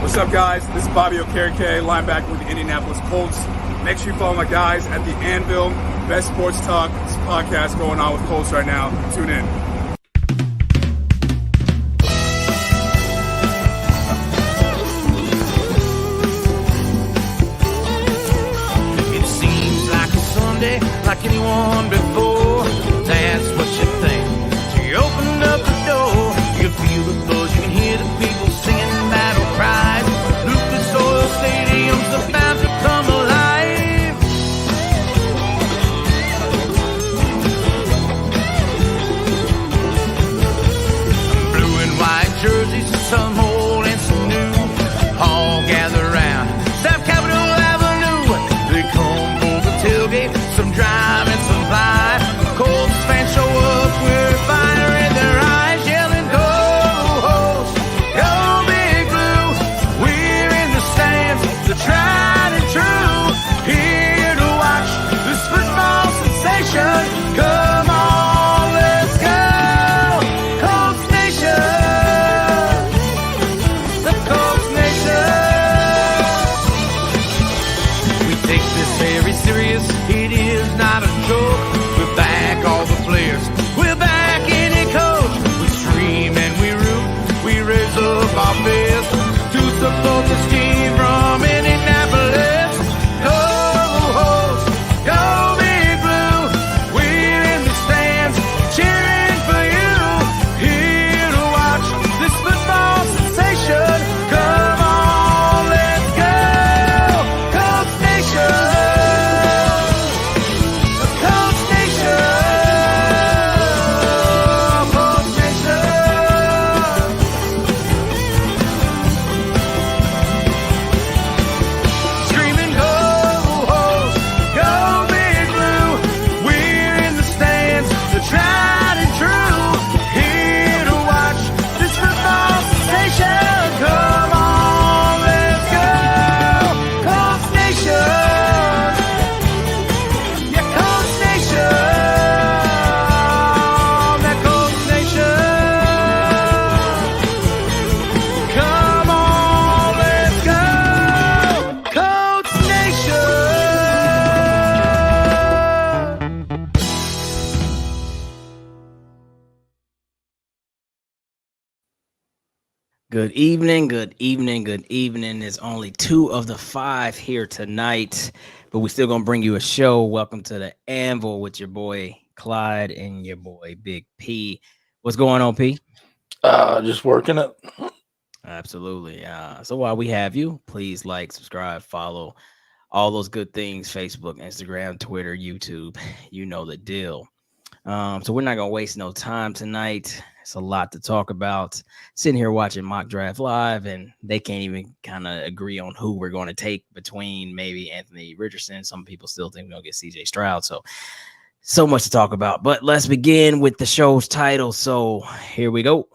What's up, guys? This is Bobby Okereke, linebacker with the Indianapolis Colts. Make sure you follow my guys at the Anvil, best sports talk podcast going on with Colts right now. Tune in. It seems like a Sunday, like anyone before. That's what you think. So you open up the door, you feel the buzz, you can hear the people singing battle cries. Lucas Oil Stadium's about to come alive. Blue and white jerseys, some old and some new, all gather round South Capitol Avenue. They come for the tailgate, some drive and some fly. Colts fans show up with fire in their eyes, yelling, "Go Host, go Big Blue!" We're in the stands, the tried and true, here to watch this football sensation. Come on, let's go, Colts Nation, the Colts Nation. We take this very serious, it is not a joke. We're back, all the players, we're back in it, coach. We scream and we root, we raise up our fists to support this team from Indianapolis. Go Host, go Big Blue, we're in the stands cheering for you, here to watch this football sensation. Come on, let's go, Colts Nation, the Colts Nation, Colts Nation. Screaming, go Host, go Big Blue, we're in the stands, the tried and true, here to watch this football sensation. Come on, let's go, Colts Nation, yeah, Colts Nation, that Colts Nation. Come on, let's go, Colts Nation. Good evening, good evening, good evening. There's only 2 of the 5 here tonight, but we're still going to bring you a show. Welcome to the Anvil with your boy Clyde and your boy Big P. What's going on, P? Just working it. Absolutely. So while we have you, please like, subscribe, follow, all those good things, Facebook, Instagram, Twitter, YouTube. You know the deal. So we're not going to waste no time tonight. It's a lot to talk about. Sitting here watching Mock Draft Live, and they can't even kind of agree on who we're going to take between maybe Anthony Richardson. Some people still think we're going to get CJ Stroud. So much to talk about. But let's begin with the show's title. So here we go.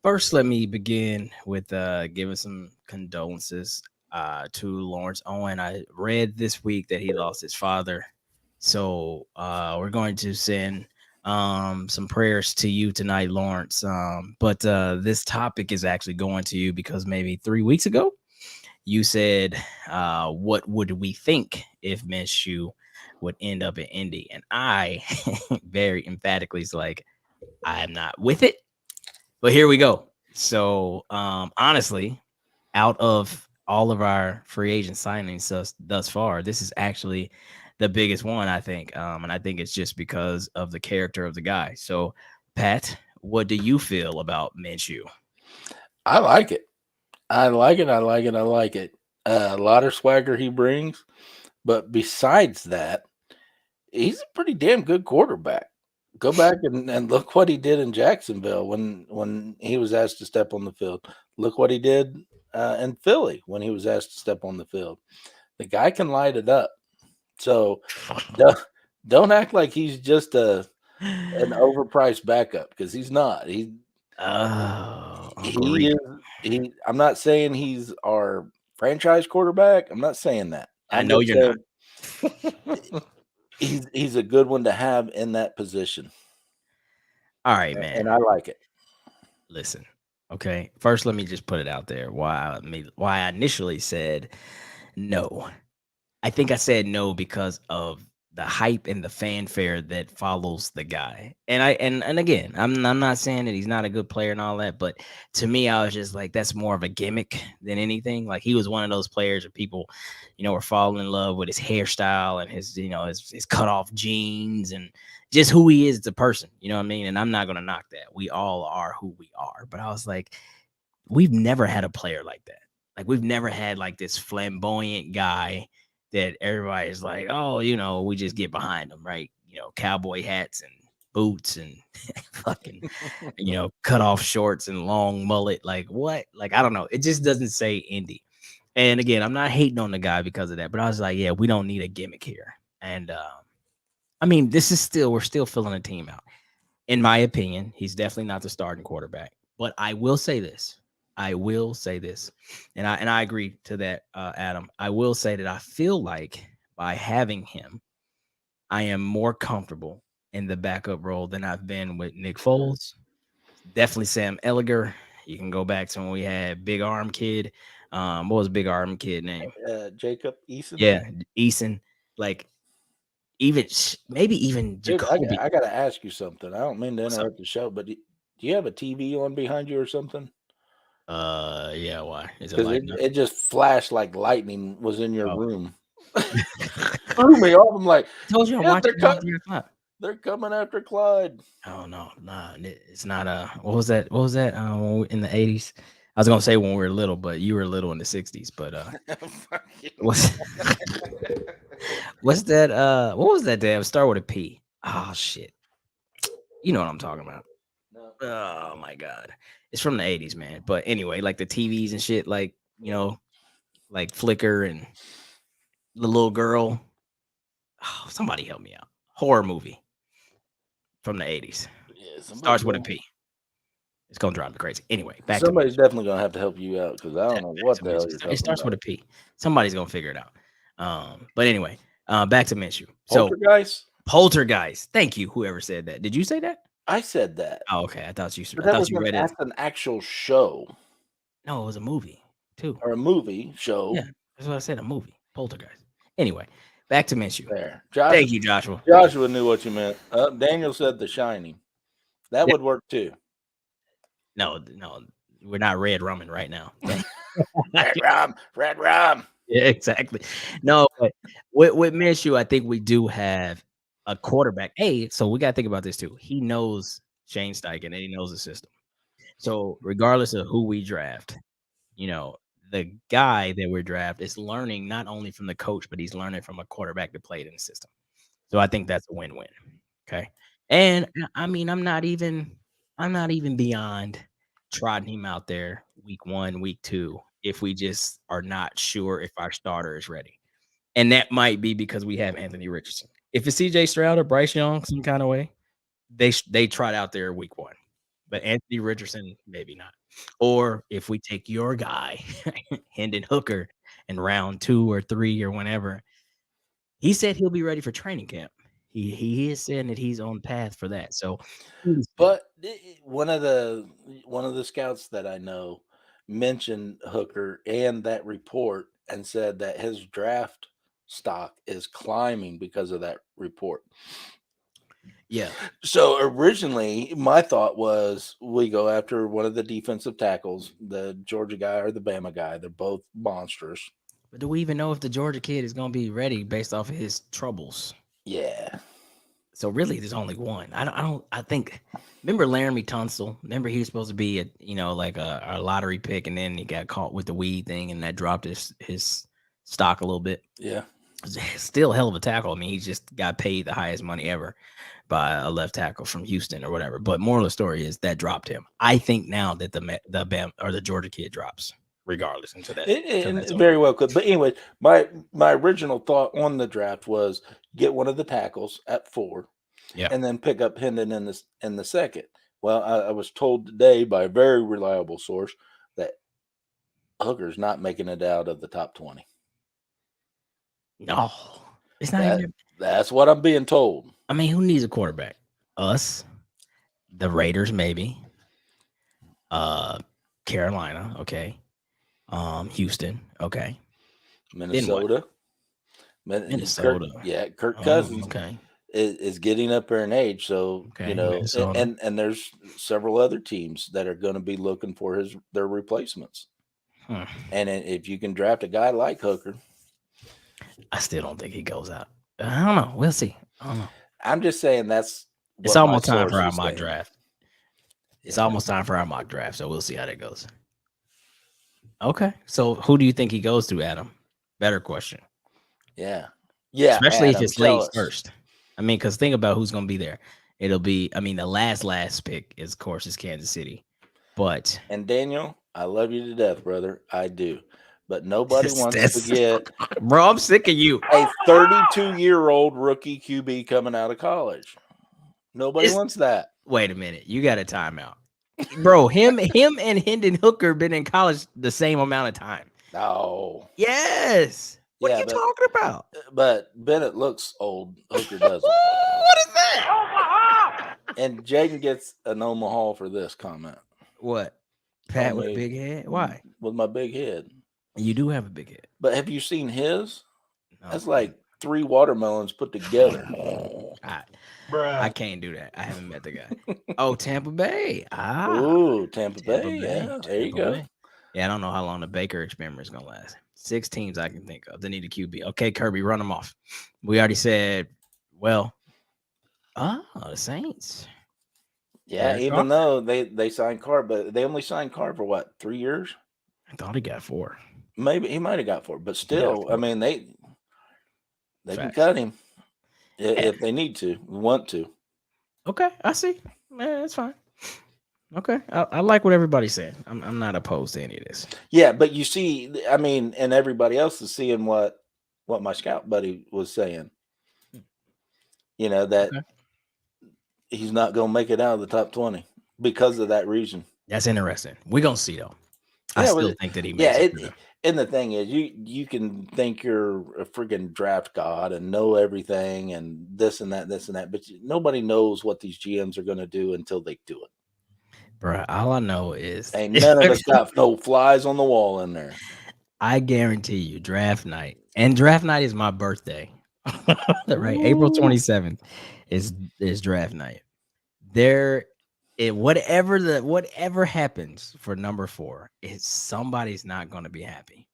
First, let me begin with giving some condolences to Lawrence Owen. I read this week that he lost his father. So we're going to send some prayers to you tonight, Lawrence. But this topic is actually going to you because maybe 3 weeks ago, you said, what would we think if Minshew would end up in Indy? And I very emphatically is like, I am not with it. But here we go. So honestly, out of all of our free agent signings thus far, this is actually the biggest one, I think. And I think it's just because of the character of the guy. So, Pat, what do you feel about Minshew? I like it. I like it. A lot of swagger he brings. But besides that, he's a pretty damn good quarterback. Go back and look what he did in Jacksonville when he was asked to step on the field. Look what he did in Philly when he was asked to step on the field. The guy can light it up. So don't act like he's just an overpriced backup, because he's not. I'm not saying he's our franchise quarterback. I'm not saying that. I know you're not. He's a good one to have in that position. All right, man. and I like it. Listen, okay. First, let me just put it out there why I initially said no. I think I said no because of the hype and the fanfare that follows the guy. And again, I'm not saying that he's not a good player and all that, but to me, I was just like, that's more of a gimmick than anything. Like he was one of those players that people, were falling in love with his hairstyle and his, his cut off jeans and just who he is as a person. You know what I mean? And I'm not gonna knock that. We all are who we are. But I was like, we've never had a player like that. Like we've never had like this flamboyant guy that everybody is like, oh, we just get behind him, right? Cowboy hats and boots and fucking, cut off shorts and long mullet. Like what? Like, I don't know. It just doesn't say Indy. And again, I'm not hating on the guy because of that, but I was like, yeah, we don't need a gimmick here. And I mean, we're still filling a team out. In my opinion, he's definitely not the starting quarterback. But I will say this. And I agree to that, Adam. I will say that I feel like by having him, I am more comfortable in the backup role than I've been with Nick Foles. Definitely Sam Elliger. You can go back to when we had Big Arm Kid. What was Big Arm Kid name? Jacob Eason. Yeah, Eason. Like maybe even Dude, Jacoby. I got to ask you something. I don't mean to What's up? interrupt the show, but do you have a TV on behind you or something? Yeah. Why is it Because like it just flashed like lightning was in your Oh. room. Threw me off. I'm like, I told you I'm yeah, watching they're coming after Clyde. Oh no, nah, it's not. What was that? When we, in the 80s? I was gonna say when we were little, but you were little in the 60s. But what's what's that? What was that damn start with a P? Oh shit, you know what I'm talking about? No. Oh my god, it's from the 80s, man. But anyway, like the TVs and shit, like like Flicker and the little girl. Oh, somebody help me out. Horror movie from the 80s. Yeah, Starts with a P. It's gonna drive me crazy. Anyway, somebody's definitely gonna have to help you out because I don't know what the hell you're talking It starts about. with a P. Somebody's gonna figure it out. But anyway, back to Minshew. So Poltergeist. Thank you, whoever said that. Did you say that? I said that. Oh, okay. I thought you read it. That's an actual show. No, it was a movie too. Or a movie show. Yeah, that's what I said. A movie. Poltergeist. Anyway, back to Minshew. There. Thank you, Joshua. Joshua knew what you meant. Daniel said The Shining. That would work too. No, we're not red rumming right now. Red rum. Yeah, exactly. No, but with Minshew, I think we do have a quarterback. Hey, so we got to think about this too. He knows Shane Steichen and he knows the system. So regardless of who we draft, the guy that we're draft is learning not only from the coach, but he's learning from a quarterback that played in the system. So I think that's a win-win. Okay. And I mean, I'm not even beyond trotting him out there week 1, week 2, if we just are not sure if our starter is ready. And that might be because we have Anthony Richardson. If it's CJ Stroud or Bryce Young, some kind of way, they trot out there week 1. But Anthony Richardson, maybe not. Or if we take your guy, Hendon Hooker, in round 2 or 3 or whenever, he said he'll be ready for training camp. He is saying that he's on path for that. So, but one of the scouts that I know mentioned Hooker and that report and said that his draft stock is climbing because of that report. Yeah. So originally, my thought was we go after one of the defensive tackles, the Georgia guy or the Bama guy. They're both monsters. But do we even know if the Georgia kid is going to be ready based off of his troubles? Yeah. So really, there's only one. I think. Remember Laramie Tunsil? Remember he was supposed to be a lottery pick, and then he got caught with the weed thing, and that dropped his stock a little bit. Yeah. Still hell of a tackle. I mean, he just got paid the highest money ever by a left tackle from Houston or whatever. But moral of the story is that dropped him. I think now that the Bam or the Georgia kid drops, regardless into that. It very well could. But anyway, my original thought on the draft was get one of the tackles at 4, and then pick up Hendon in the second. Well, I was told today by a very reliable source that Hooker's not making it out of the top 20. No, it's not. That's what I'm being told. I mean, who needs a quarterback? Us, The Raiders, maybe. Carolina, okay. Houston, okay. Minnesota. Minnesota. Kirk Oh, Cousins okay. is getting up there in age. So, Okay, Minnesota. and there's several other teams that are going to be looking for their replacements. And if you can draft a guy like Hooker, I still don't think he goes out. I don't know. We'll see. I don't know. I'm just saying that's what It's almost my time for our sources mock think. draft. It's Yeah. almost time for our mock draft, so we'll see how that goes. Okay, so who do you think he goes to, Adam? Better question. Yeah, Especially Adam, if it's late first. I mean, because think about who's going to be there. It'll be, I mean, the last pick is, of course, is Kansas City. But and Daniel, I love you to death, brother. I do. But nobody wants to get bro, I'm sick of you. A 32-year-old rookie QB coming out of college. Nobody wants that. Wait a minute. You got a timeout. Bro, him and Hendon Hooker been in college the same amount of time. No. Yes. What are you talking about? But Bennett looks old. Hooker doesn't. What is that? And Jaden gets an Omaha for this comment. What? Pat with a big head? Why? With my big head. You do have a big head. But have you seen his? No. That's like 3 watermelons put together. I can't do that. I haven't met the guy. Oh, Tampa Bay. Ooh, Tampa Bay. Yeah, there you go. Yeah, I don't know how long the Baker experiment is gonna last. 6 teams I can think of. They need a QB. Okay, Kirby, run them off. We already said, well, the Saints. Yeah, even though they signed Carr, but they only signed Carr for what, 3 years? I thought he got 4. Maybe he might have got 4, but still, I mean, they can cut him if they need to, want to. Okay, I see. Man, that's fine. Okay, I like what everybody's saying. I'm not opposed to any of this. Yeah, but you see, I mean, and everybody else is seeing what my scout buddy was saying. You know, that he's not going to make it out of the top 20 because of that reason. That's interesting. We're going to see, though. I still think that he makes it. And the thing is, you can think you're a freaking draft god and know everything and this and that, but nobody knows what these GMs are going to do until they do it. Bro, all I know is ain't none of us got no flies on the wall in there. I guarantee you, draft night, and draft night is my birthday, right? Ooh. April 27th is draft night. Whatever happens for number 4, somebody's not going to be happy,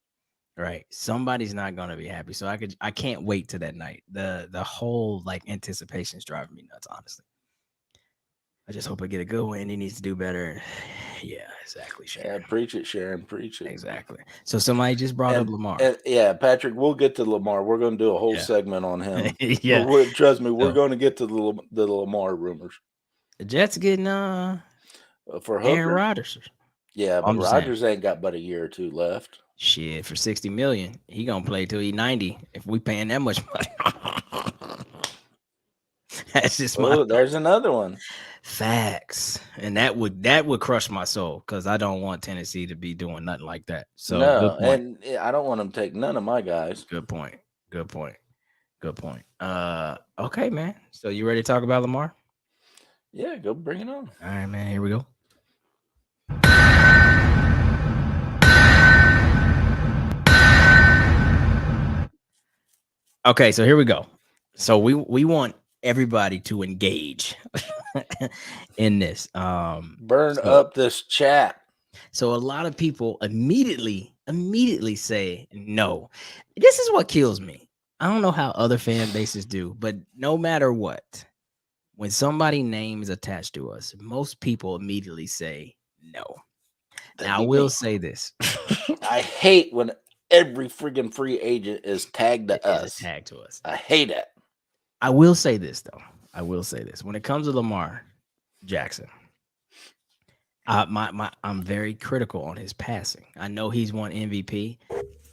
right? Somebody's not going to be happy. So I can't wait to that night. The whole like anticipation is driving me nuts, honestly. I just hope I get a good one. He needs to do better. Yeah, exactly, Sharon. Yeah, preach it, Sharon. Preach it. Exactly. So somebody just brought up Lamar. Yeah, Patrick, we'll get to Lamar. We're going to do a whole segment on him. Yeah. Trust me, we're going to get to the Lamar rumors. The Jets getting for Hooker. Aaron Rodgers. Yeah, but Rodgers ain't got but a year or 2 left. Shit, for $60 million, he gonna play till he's 90. If we paying that much money, that's just my. There's another one. Facts, and that would crush my soul because I don't want Tennessee to be doing nothing like that. So no, and I don't want them to take none of my guys. Good point. Okay, man. So you ready to talk about Lamar? Yeah, go bring it on. All right, man. Here we go. Okay, so here we go. So we want everybody to engage in this. Burn up this chat. So a lot of people immediately say no. This is what kills me. I don't know how other fan bases do, but no matter what, when somebody's name is attached to us, most people immediately say no. Now, I will say this. I hate when every freaking free agent is tagged to us. Tagged to us. I hate it. I will say this, though. When it comes to Lamar Jackson, I'm very critical on his passing. I know he's won MVP,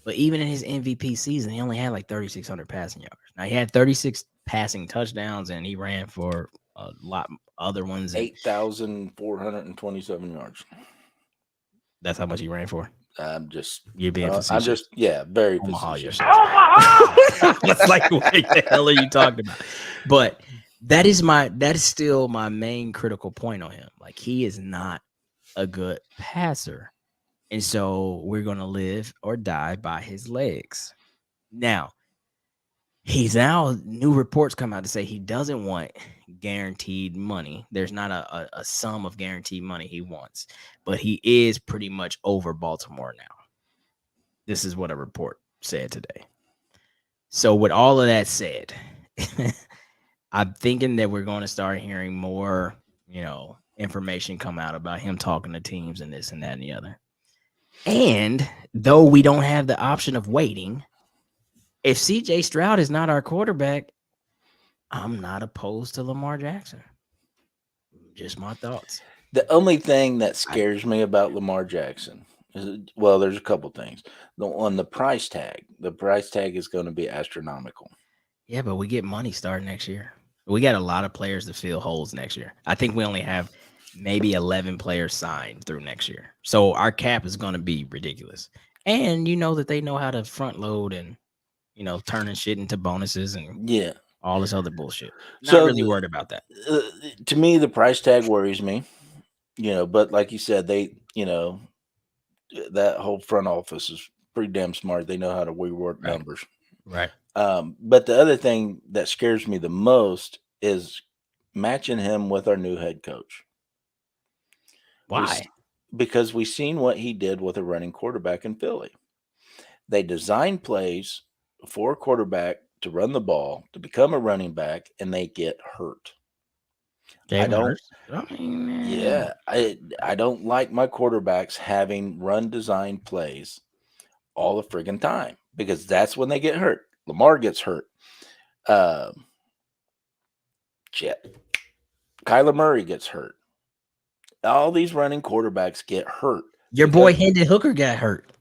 but even in his MVP season, he only had like 3,600 passing yards. Now, he had 36 passing touchdowns, and he ran for a lot other ones. 8,427 yards. That's how much he ran for? You're being facetious. Very facetious. It's like, what the hell are you talking about? But that is still my main critical point on him. Like, he is not a good passer. And so we're going to live or die by his legs. Now, new reports come out to say he doesn't want guaranteed money. There's not a sum of guaranteed money he wants, but he is pretty much over Baltimore now. This is what a report said today. So with all of that said, I'm thinking that we're going to start hearing more, information come out about him talking to teams and this and that and the other. And though we don't have the option of waiting, if CJ Stroud is not our quarterback, I'm not opposed to Lamar Jackson. Just my thoughts. The only thing that scares me about Lamar Jackson is, well, there's a couple things. On the price tag is going to be astronomical. Yeah, but we get money starting next year. We got a lot of players to fill holes next year. I think we only have maybe 11 players signed through next year. So our cap is going to be ridiculous. And you know that they know how to front load and, turning shit into bonuses and all this other bullshit. Not really worried about that. To me, the price tag worries me, but like you said, they, that whole front office is pretty damn smart. They know how to rework numbers. Right. But the other thing that scares me the most is matching him with our new head coach. Why? Because we've seen what he did with a running quarterback in Philly. They designed plays for a quarterback to run the ball, to become a running back, and they get hurt. I don't like my quarterbacks having run design plays all the friggin' time, because that's when they get hurt. Lamar gets hurt. Kyler Murray gets hurt. All these running quarterbacks get hurt. Your boy Hendon Hooker got hurt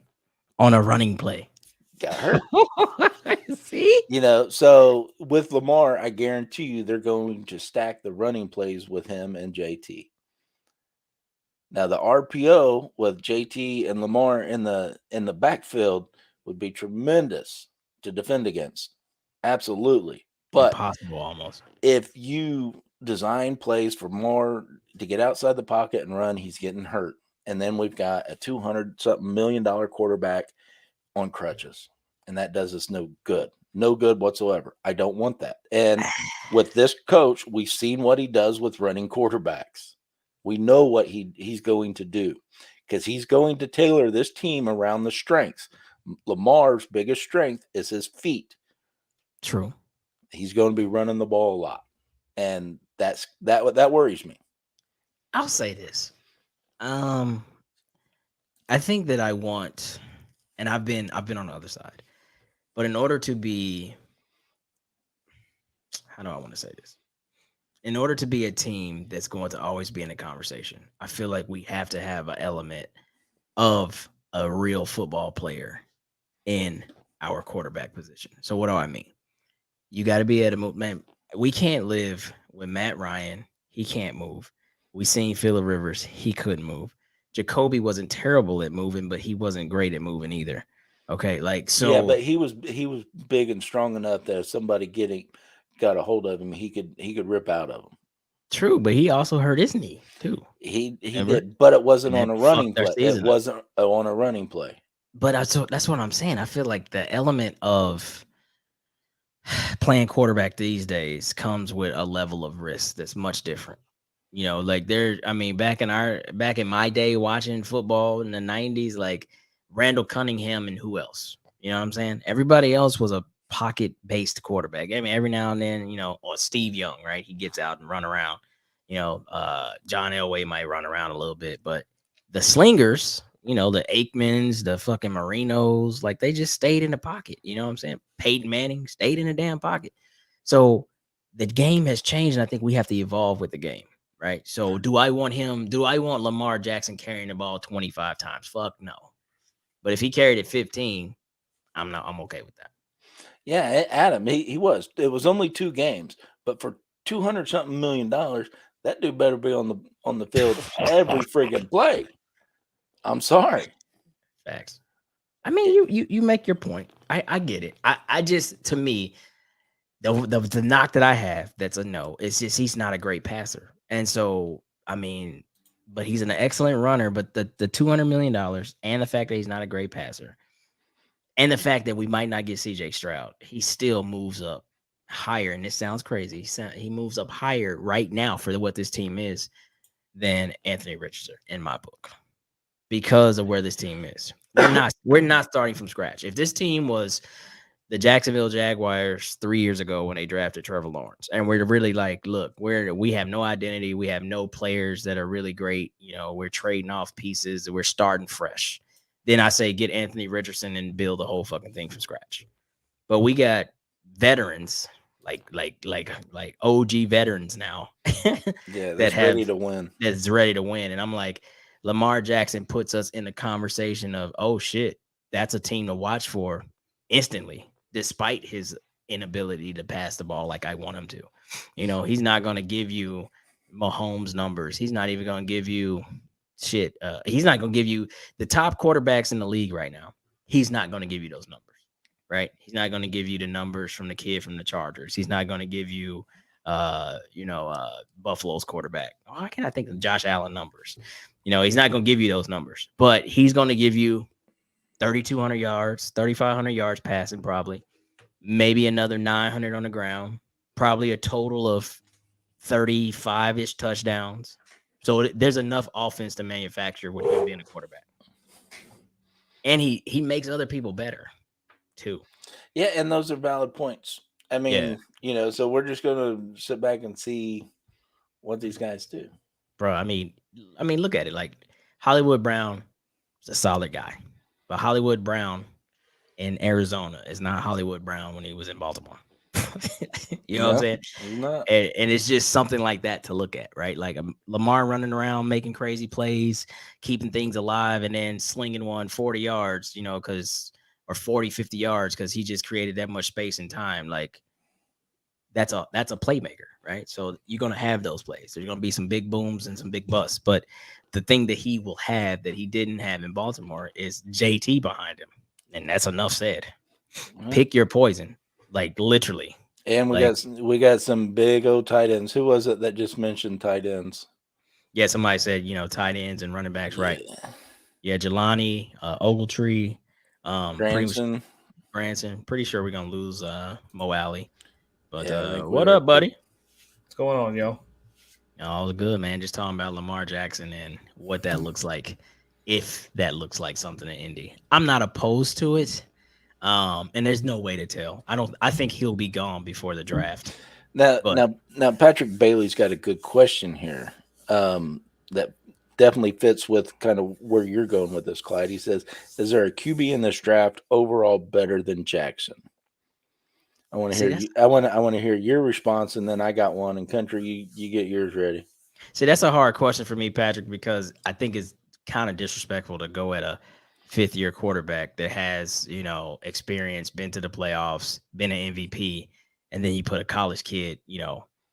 on a running play. Got hurt. See? So with Lamar, I guarantee you they're going to stack the running plays with him and JT. Now the RPO with JT and Lamar in the backfield would be tremendous to defend against. Absolutely. But impossible almost. If you design plays for Lamar to get outside the pocket and run, he's getting hurt. And then we've got a $200-something million quarterback on crutches. And that does us no good. No good whatsoever. I don't want that. And with this coach, we've seen what he does with running quarterbacks. We know what he's going to do, because he's going to tailor this team around the strengths. Lamar's biggest strength is his feet. True. He's going to be running the ball a lot. And that worries me. I'll say this. I think that I want, and I've been on the other side, but in order to be, how do I want to say this? In order to be a team that's going to always be in a conversation, I feel like we have to have an element of a real football player in our quarterback position. So what do I mean? You got to be able to move. Man, we can't live with Matt Ryan. He can't move. We seen Phillip Rivers. He couldn't move. Jacoby wasn't terrible at moving, but he wasn't great at moving either. Okay, Yeah, but he was big and strong enough that if somebody got a hold of him, he could rip out of him. True, but he also hurt his knee too. He did, but it wasn't on a running play. It wasn't on a running play. But that's what I'm saying. I feel like the element of playing quarterback these days comes with a level of risk that's much different. Back in my day watching football in the 90s, like Randall Cunningham and who else? You know what I'm saying? Everybody else was a pocket-based quarterback. I mean, every now and then, or Steve Young, right? He gets out and run around. John Elway might run around a little bit, but the slingers, the Aikmans, the fucking Marinos, like they just stayed in the pocket. You know what I'm saying? Peyton Manning stayed in the damn pocket. So the game has changed, and I think we have to evolve with the game, right? So do I want Lamar Jackson carrying the ball 25 times? Fuck no. But if he carried it 15, I'm okay with that. Yeah, Adam, he was. It was only 2 games, but for $200-something million, that dude better be on the field every friggin' play. I'm sorry. Facts. I mean, you make your point. I get it. I just, to me, The knock that I have that's a no. It's just he's not a great passer, and so I mean, but he's an excellent runner. But the $200 million and the fact that he's not a great passer, and the fact that we might not get CJ Stroud, he still moves up higher. And this sounds crazy. He moves up higher right now for what this team is than Anthony Richardson in my book because of where this team is. We're not starting from scratch. If this team was the Jacksonville Jaguars 3 years ago when they drafted Trevor Lawrence, and we're really like, look, we have no identity, we have no players that are really great. You know, we're trading off pieces, we're starting fresh. Then I say get Anthony Richardson and build the whole fucking thing from scratch. But we got veterans like OG veterans now Yeah, that's ready to win. That's ready to win. And I'm like, Lamar Jackson puts us in the conversation of, oh shit, that's a team to watch for instantly, despite his inability to pass the ball like I want him to. You know, he's not going to give you Mahomes numbers. He's not even going to give you shit. He's not going to give you the top quarterbacks in the league right now. He's not going to give you those numbers, right? He's not going to give you the numbers from the kid from the Chargers. He's not going to give you, Buffalo's quarterback. Why can't I think of Josh Allen numbers? You know, he's not going to give you those numbers, but he's going to give you 3,200 yards, 3,500 yards passing, probably, maybe another 900 on the ground, probably a total of 35-ish touchdowns. So there's enough offense to manufacture with him being a quarterback. And he makes other people better too. Yeah, and those are valid points. I mean, so we're just going to sit back and see what these guys do. Bro, I mean, look at it. Like Hollywood Brown is a solid guy. But Hollywood Brown in Arizona is not Hollywood Brown when he was in Baltimore. You know what I'm saying? And it's just something like that to look at, right? Like Lamar running around, making crazy plays, keeping things alive, and then slinging one 40 yards, or 40, 50 yards because he just created that much space and time. Like that's a playmaker, right? So you're going to have those plays. There's going to be some big booms and some big busts. But the thing that he will have that he didn't have in Baltimore is JT behind him. And that's enough said. Mm-hmm. Pick your poison, like literally. And we got some big old tight ends. Who was it that just mentioned tight ends? Yeah, somebody said, tight ends and running backs, right? Yeah, Jelani, Ogletree, Branson. Pretty sure we're going to lose Mo Alley. But what up, buddy? What's going on, yo? All good, man. Just talking about Lamar Jackson and what that looks like, if that looks like something in Indy. I'm not opposed to it, and there's no way to tell. I think he'll be gone before the draft. Now, Patrick Bailey's got a good question here that definitely fits with kind of where you're going with this, Clyde. He says, "Is there a QB in this draft overall better than Jackson?" I want to hear you. I want to hear your response, and then I got one. And Country, you get yours ready. See, that's a hard question for me, Patrick, because I think it's kind of disrespectful to go at a fifth-year quarterback that has, experience, been to the playoffs, been an MVP, and then you put a college kid,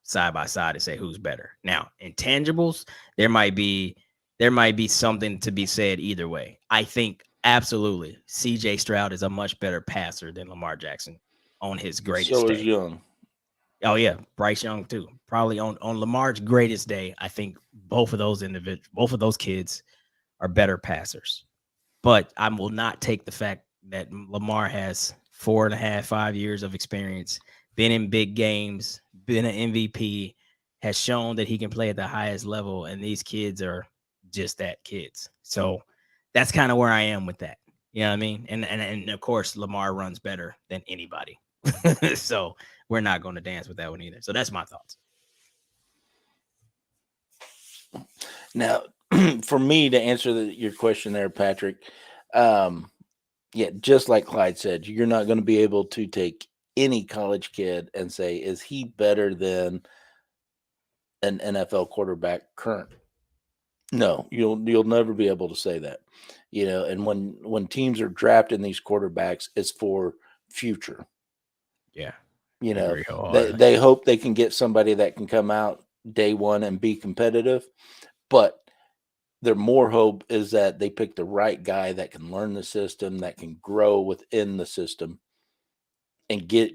side by side and say who's better. Now, intangibles, there might be something to be said either way. I think absolutely CJ Stroud is a much better passer than Lamar Jackson on his greatest day. So is Young. Oh yeah, Bryce Young too. Probably on Lamar's greatest day, I think both of those kids are better passers. But I will not take the fact that Lamar has 4.5, 5 years of experience, been in big games, been an MVP, has shown that he can play at the highest level, and these kids are just that kids. So that's kind of where I am with that. You know what I mean? And of course, Lamar runs better than anybody. So we're not going to dance with that one either. So that's my thoughts. Now, for me to answer your question there, Patrick, just like Clyde said, you're not going to be able to take any college kid and say, is he better than an NFL quarterback current? No, you'll never be able to say that. And when teams are drafting these quarterbacks, it's for future. Yeah. They hope they can get somebody that can come out day one and be competitive, but their more hope is that they pick the right guy that can learn the system, that can grow within the system and get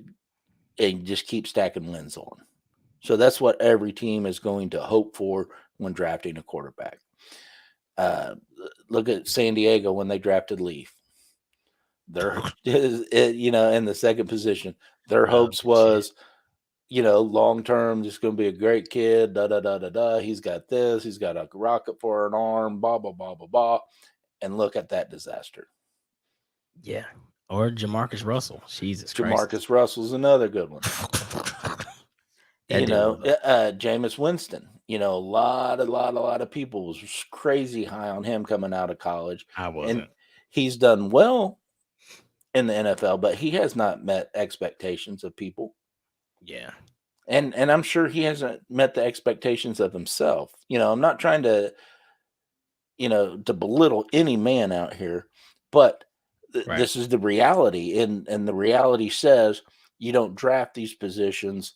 and just keep stacking wins on. So that's what every team is going to hope for when drafting a quarterback. Look at San Diego when they drafted Leaf. Their, in the second position, their hopes was, long term, just going to be a great kid. Da da da da da. He's got this. He's got a rocket for an arm. Blah blah blah blah blah. And look at that disaster. Yeah. Or Jamarcus Russell. Jesus Christ. Jamarcus Russell's another good one. That Jameis Winston. A lot of people was crazy high on him coming out of college. I wasn't. And he's done well in the NFL, but he has not met expectations of people. Yeah. And I'm sure he hasn't met the expectations of himself. I'm not trying to, to belittle any man out here, but this is the reality. And the reality says you don't draft these positions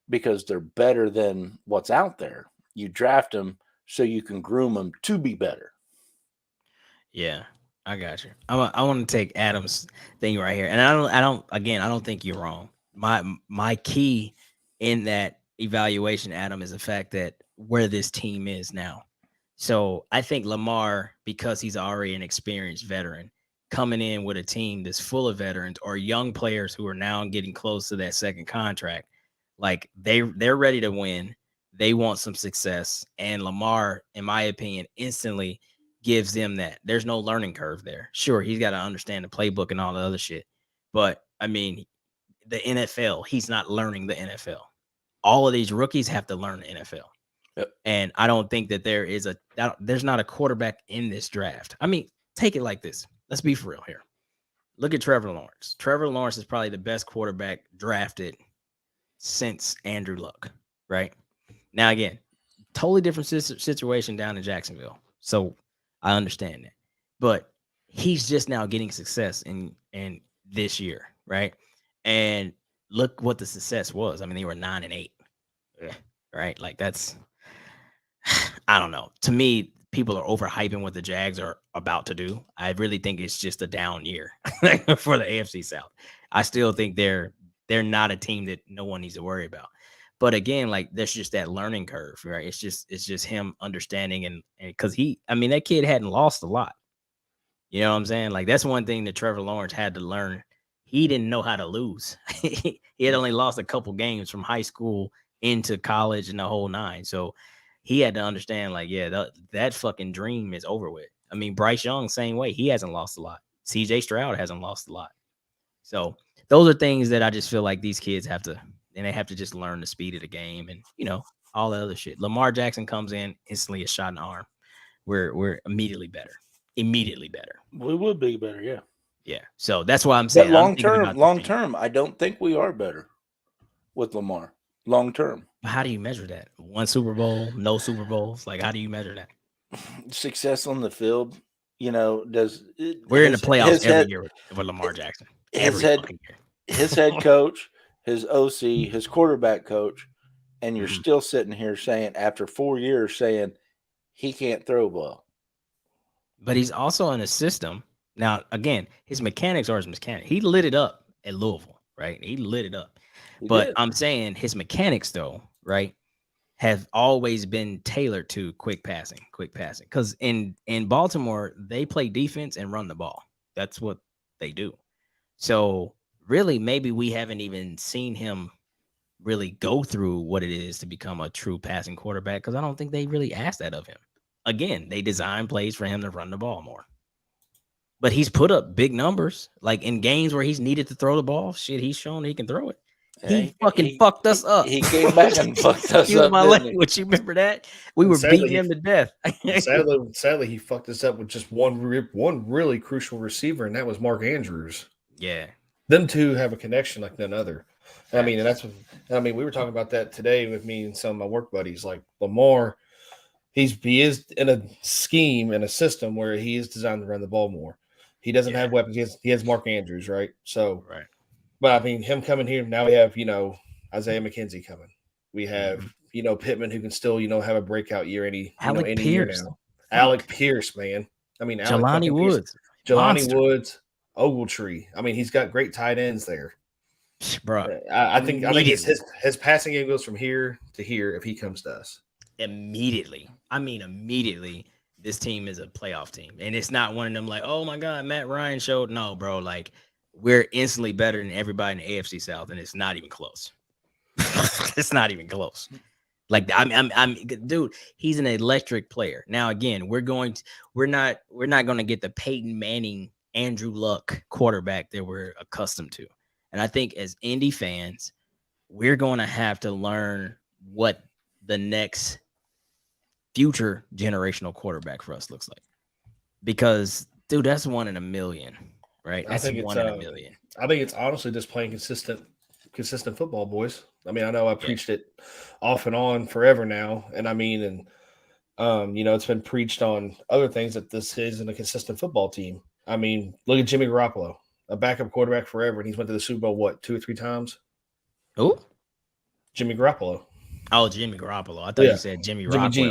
because they're better than what's out there. You draft them so you can groom them to be better. Yeah, I got you. I want to take Adam's thing right here, and I don't think you're wrong. My key in that evaluation, Adam, is the fact that where this team is now. So I think Lamar, because he's already an experienced veteran, coming in with a team that's full of veterans or young players who are now getting close to that second contract, like they're ready to win. They want some success, and Lamar, in my opinion, instantly gives them that. There's no learning curve there. Sure, he's got to understand the playbook and all the other shit, but I mean, the NFL, he's not learning the NFL. All of these rookies have to learn the NFL. Yep. And I don't think that there's not a quarterback in this draft. I mean, take it like this. Let's be for real here. Look at Trevor Lawrence. Trevor Lawrence is probably the best quarterback drafted since Andrew Luck, right? Now, again, totally different situation down in Jacksonville. So I understand that. But he's just now getting success in this year, right? And look what the success was. I mean, they were 9-8, right? Like that's, I don't know. To me, people are overhyping what the Jags are about to do. I really think it's just a down year for the AFC South. I still think they're not a team that no one needs to worry about. But again, like there's just that learning curve, right? It's just him understanding and because that kid hadn't lost a lot. You know what I'm saying? Like that's one thing that Trevor Lawrence had to learn. He didn't know how to lose. He had only lost a couple games from high school into college and the whole nine. So he had to understand, like, yeah, that fucking dream is over with. I mean, Bryce Young, same way. He hasn't lost a lot. CJ Stroud hasn't lost a lot. So those are things that I just feel like these kids have to just learn the speed of the game and, all the other shit. Lamar Jackson comes in, instantly a shot in the arm. We're immediately better. Immediately better. We would be better, yeah. Yeah. So that's why I'm saying. But long term, I don't think we are better with Lamar. Long term. How do you measure that? One Super Bowl, no Super Bowls? Like, how do you measure that? Success on the field, we're in the playoffs every year with Lamar Jackson. His head coach, his OC, his quarterback coach, and you're still sitting here saying, after 4 years, saying he can't throw well. But he's also in a system. Now, again, his mechanics are his mechanics. He lit it up at Louisville, right? He lit it up. But I'm saying his mechanics, though, right, have always been tailored to quick passing. Because in Baltimore, they play defense and run the ball. That's what they do. So really, maybe we haven't even seen him really go through what it is to become a true passing quarterback, because I don't think they really asked that of him. Again, they designed plays for him to run the ball more. But he's put up big numbers, like in games where he's needed to throw the ball. Shit, he's shown he can throw it. He fucked us up. He came back and fucked us up. My language. You remember that? We were beating him to death. sadly, he fucked us up with just one really crucial receiver, and that was Mark Andrews. Yeah. Them two have a connection like none other. I mean, and we were talking about that today with me and some of my work buddies. Like Lamar, he is in a scheme and a system where he is designed to run the ball more. He doesn't have weapons. He has Mark Andrews, right? So, right. But I mean, him coming here now, we have Isaiah McKenzie coming. We have Pittman, who can still have a breakout year any year now. Alec Pierce, man. I mean, Jelani Woods, Jelani Woods, Ogletree. I mean, he's got great tight ends there. bro. I think his passing game goes from here to here if he comes to us. Immediately. I mean, immediately, this team is a playoff team. And it's not one of them like, oh my God, Matt Ryan showed. No, bro. Like, we're instantly better than everybody in the AFC South, and it's not even close. It's not even close. Like, I'm dude, he's an electric player. Now, again, we're not going to get the Peyton Manning, Andrew Luck quarterback that we're accustomed to. And I think as Indy fans, we're going to have to learn what the next future generational quarterback for us looks like. Because, dude, that's 1 in a million, right? That's 1 in a million. I think it's honestly just playing consistent football, boys. I mean, I know I preached it off and on forever now, and I mean, it's been preached on other things that this isn't a consistent football team. I mean, look at Jimmy Garoppolo, a backup quarterback forever, and he's went to the Super Bowl, what, 2 or 3 times? Who? Jimmy Garoppolo. Oh, Jimmy Garoppolo. I thought you said Jimmy Rockwell. G.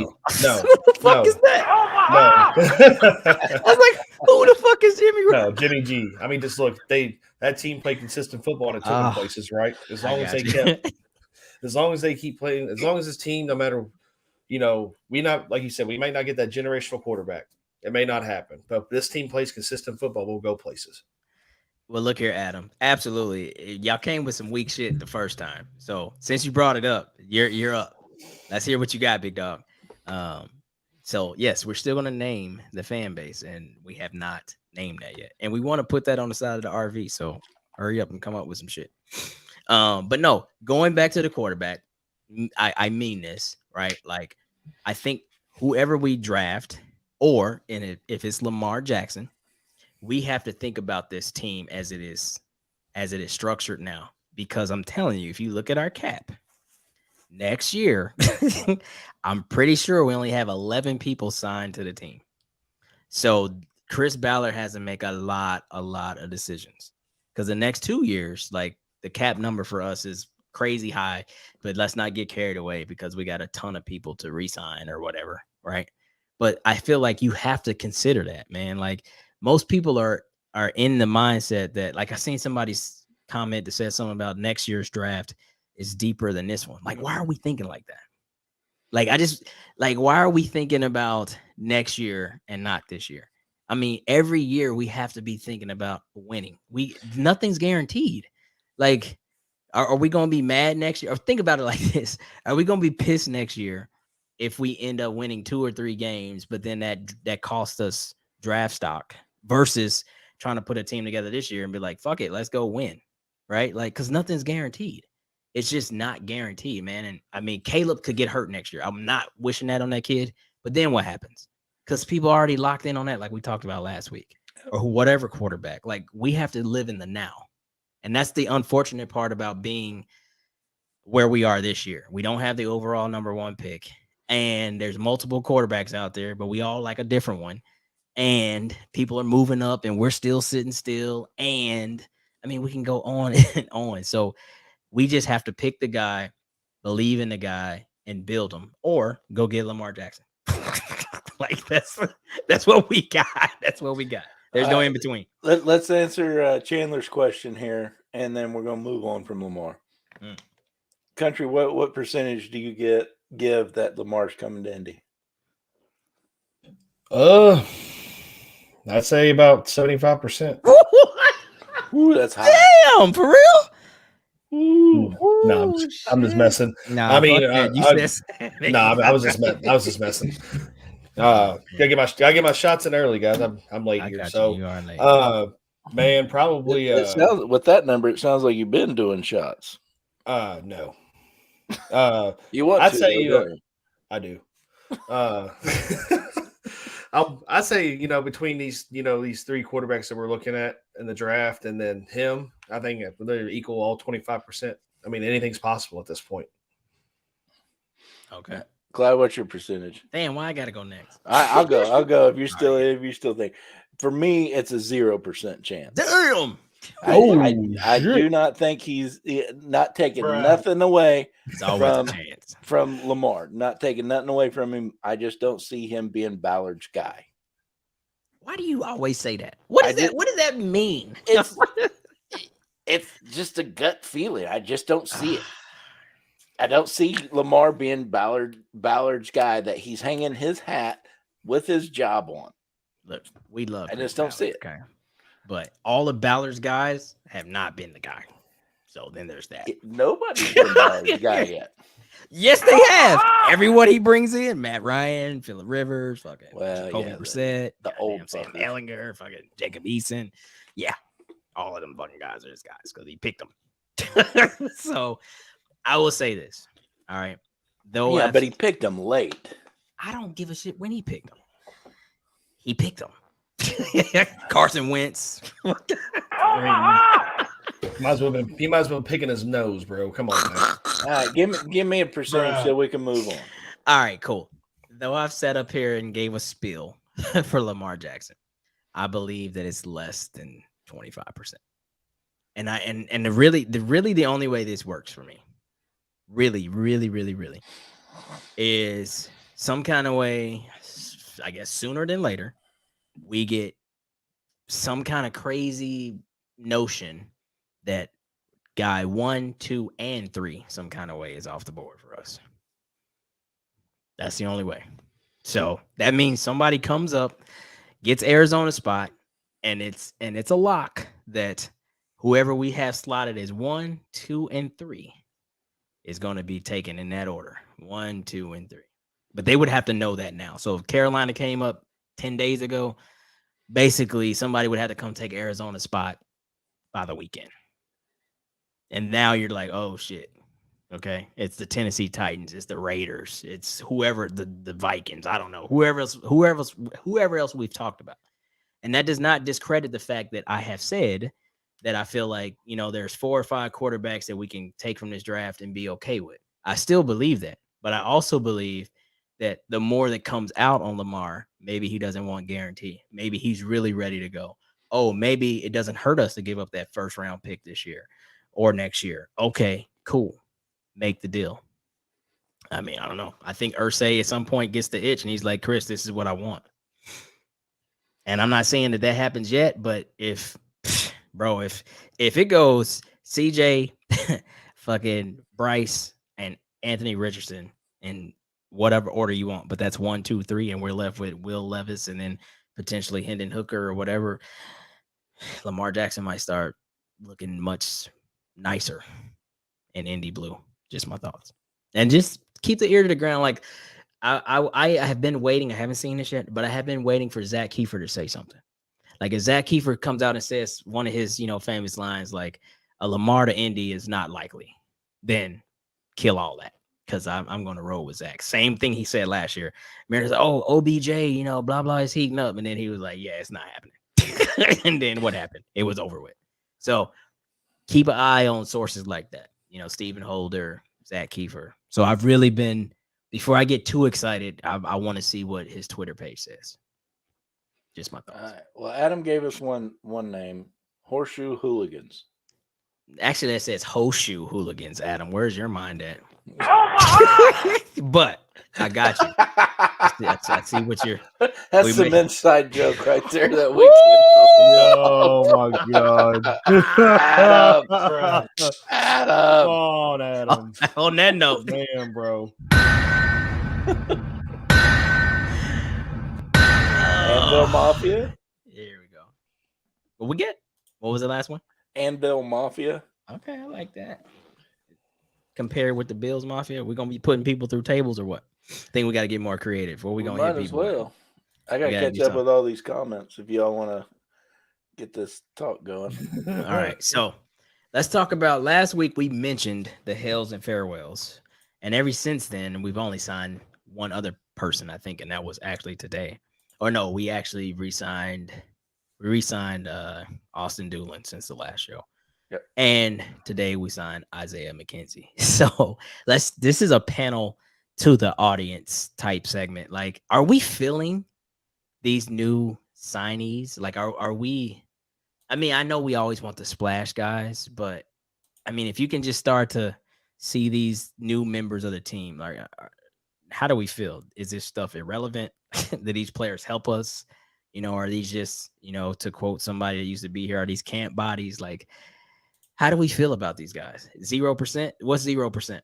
No. What the fuck is that? Oh, my. I was like, who the fuck is Jimmy Garoppolo? No, Jimmy G. I mean, just look, that team played consistent football and it took them places, right? As long as they keep playing, as long as this team, no matter, we not, like you said, we might not get that generational quarterback. It may not happen. But if this team plays consistent football, we'll go places. Well, look here, Adam. Absolutely. Y'all came with some weak shit the first time. So since you brought it up, you're up. Let's hear what you got, big dog. So yes, we're still gonna name the fan base, and we have not named that yet. And we want to put that on the side of the RV. So hurry up and come up with some shit. But no, going back to the quarterback, I mean this, right? Like, I think whoever we draft, or if it's Lamar Jackson, we have to think about this team as it is structured now. Because I'm telling you, if you look at our cap next year, I'm pretty sure we only have 11 people signed to the team. So Chris Ballard has to make a lot of decisions. Because the next 2 years, like, the cap number for us is crazy high, but let's not get carried away because we got a ton of people to re-sign or whatever, right? But I feel like you have to consider that, man. Like, most people are in the mindset that, like, I seen somebody's comment that said something about next year's draft is deeper than this one. Like, why are we thinking like that? Like, why are we thinking about next year and not this year? I mean, every year we have to be thinking about winning. Nothing's guaranteed. Like, are we going to be mad next year? Or think about it like this. Are we going to be pissed next year if we end up winning 2 or 3 games, but then that cost us draft stock, versus trying to put a team together this year and be like, fuck it, let's go win, right? Like, because nothing's guaranteed. It's just not guaranteed, man. And I mean, Caleb could get hurt next year. I'm not wishing that on that kid, but then what happens? Because people are already locked in on that, like we talked about last week, or whatever quarterback. Like, we have to live in the now. And that's the unfortunate part about being where we are this year. We don't have the overall number 1 pick, and there's multiple quarterbacks out there, but we all like a different one. And people are moving up, and we're still sitting still. And I mean, we can go on and on. So we just have to pick the guy, believe in the guy, and build him, or go get Lamar Jackson. Like, that's what we got. That's what we got. There's no in between. Let's answer Chandler's question here, and then we're going to move on from Lamar. Country, what percentage do you give that Lamar's coming to Indy? I'd say about 75%. Ooh, that's high. Damn, for real? Ooh, no, I'm just messing. Nah, I mean, I was just messing. Gotta get my shots in early, guys. I'm late here, so you are late. Man, probably. It sounds, with that number, it sounds like you've been doing shots. No. You want? I'd say I do. I say, between these 3 quarterbacks that we're looking at in the draft, and then him, I think they're equal all 25%. I mean, anything's possible at this point. Okay. Clyde, what's your percentage? Damn, why I gotta go next? I'll go if you still think. For me, it's a 0% chance. Damn. I do not think he's not taking nothing away from Lamar. Not taking nothing away from him. I just don't see him being Ballard's guy. Why do you always say that? What does that mean? It's just a gut feeling. I just don't see it. I don't see Lamar being Ballard's guy that he's hanging his hat with his job on. Look, we love. I Chris just don't see Ballard, it. okay? But all of Ballard's guys have not been the guy. So then there's that. Nobody's been Ballard's guy yet. Yes, they have. Everyone he brings in, Matt Ryan, Phillip Rivers, fucking Jacoby Brissett, the old Sam fuckers. Ellinger, fucking Jacob Eason. Yeah, all of them fucking guys are his guys because he picked them. So I will say this. All right. Though Yeah, but he picked them late. I don't give a shit when he picked them. He picked them. Carson Wentz. He might as well been picking his nose, bro. Come on, man. All right, give me a percentage so we can move on. All right, cool. Though I've sat up here and gave a spiel for Lamar Jackson, I believe that it's less than 25%. And the only way this works for me, really, is some kind of way, I guess sooner than later, we get some kind of crazy notion that guy 1, 2, and 3 some kind of way is off the board for us. That's the only way. So that means somebody comes up, gets Arizona's spot, and it's a lock that whoever we have slotted as 1, 2, and 3 is going to be taken in that order. 1, 2, and 3. But they would have to know that now. So if Carolina came up 10 days ago, basically somebody would have to come take Arizona's spot by the weekend. And now you're like, oh shit. Okay. It's the Tennessee Titans, it's the Raiders, it's whoever, the Vikings, I don't know, whoever else we've talked about. And that does not discredit the fact that I have said that I feel like, there's 4 or 5 quarterbacks that we can take from this draft and be okay with. I still believe that, but I also believe that the more that comes out on Lamar, maybe he doesn't want guarantee. Maybe he's really ready to go. Oh, maybe it doesn't hurt us to give up that first round pick this year or next year. Okay, cool. Make the deal. I mean, I don't know. I think Irsay at some point gets the itch and he's like, Chris, this is what I want. And I'm not saying that happens yet, but if it goes CJ, fucking Bryce, and Anthony Richardson in whatever order you want, but that's 1, 2, 3, and we're left with Will Levis and then potentially Hendon Hooker or whatever, Lamar Jackson might start looking much nicer in Indy blue. Just my thoughts. And just keep the ear to the ground. Like I have been waiting. I haven't seen this yet, but I have been waiting for Zach Kiefer to say something. Like if Zach Kiefer comes out and says one of his, famous lines, like a Lamar to Indy is not likely, then kill all that. Because I'm going to roll with Zach. Same thing he said last year. Mariners, OBJ, blah, blah, is heating up. And then he was like, yeah, it's not happening. And then what happened? It was over with. So keep an eye on sources like that. Stephen Holder, Zach Kiefer. So I've really been, before I get too excited, I want to see what his Twitter page says. Just my thoughts. Well, Adam gave us one name, Horseshoe Hooligans. Actually, that says Horseshoe Hooligans, Adam. Where's your mind at? But I got you. I see what you're. That's some inside joke right there that we Oh my god. Adam. Come on, Adam. On that note, Damn, bro. Anvil Mafia. Here we go. What we get? What was the last one? Anvil Mafia. Okay, I like that. Compare with the Bills Mafia, we're gonna be putting people through tables or what? I think we got to get more creative. Or we gonna might hit as people. well. I gotta catch up with all these comments if y'all want to get this talk going. All right, so let's talk about last week. We mentioned the hails and farewells, and ever since then, we've only signed one other person, I think, and that was actually today. Or no, we actually re-signed Austin Doolin since the last show. Yep. And today we signed Isaiah McKenzie. So this is a panel to the audience type segment. Like, are we feeling these new signees? Like, are we? I mean, I know we always want the splash guys, but I mean, if you can just start to see these new members of the team, like, how do we feel? Is this stuff irrelevant? Do these players help us? Are these just, to quote somebody that used to be here, are these camp bodies? Like, How do we feel about these guys? 0%? What's 0%?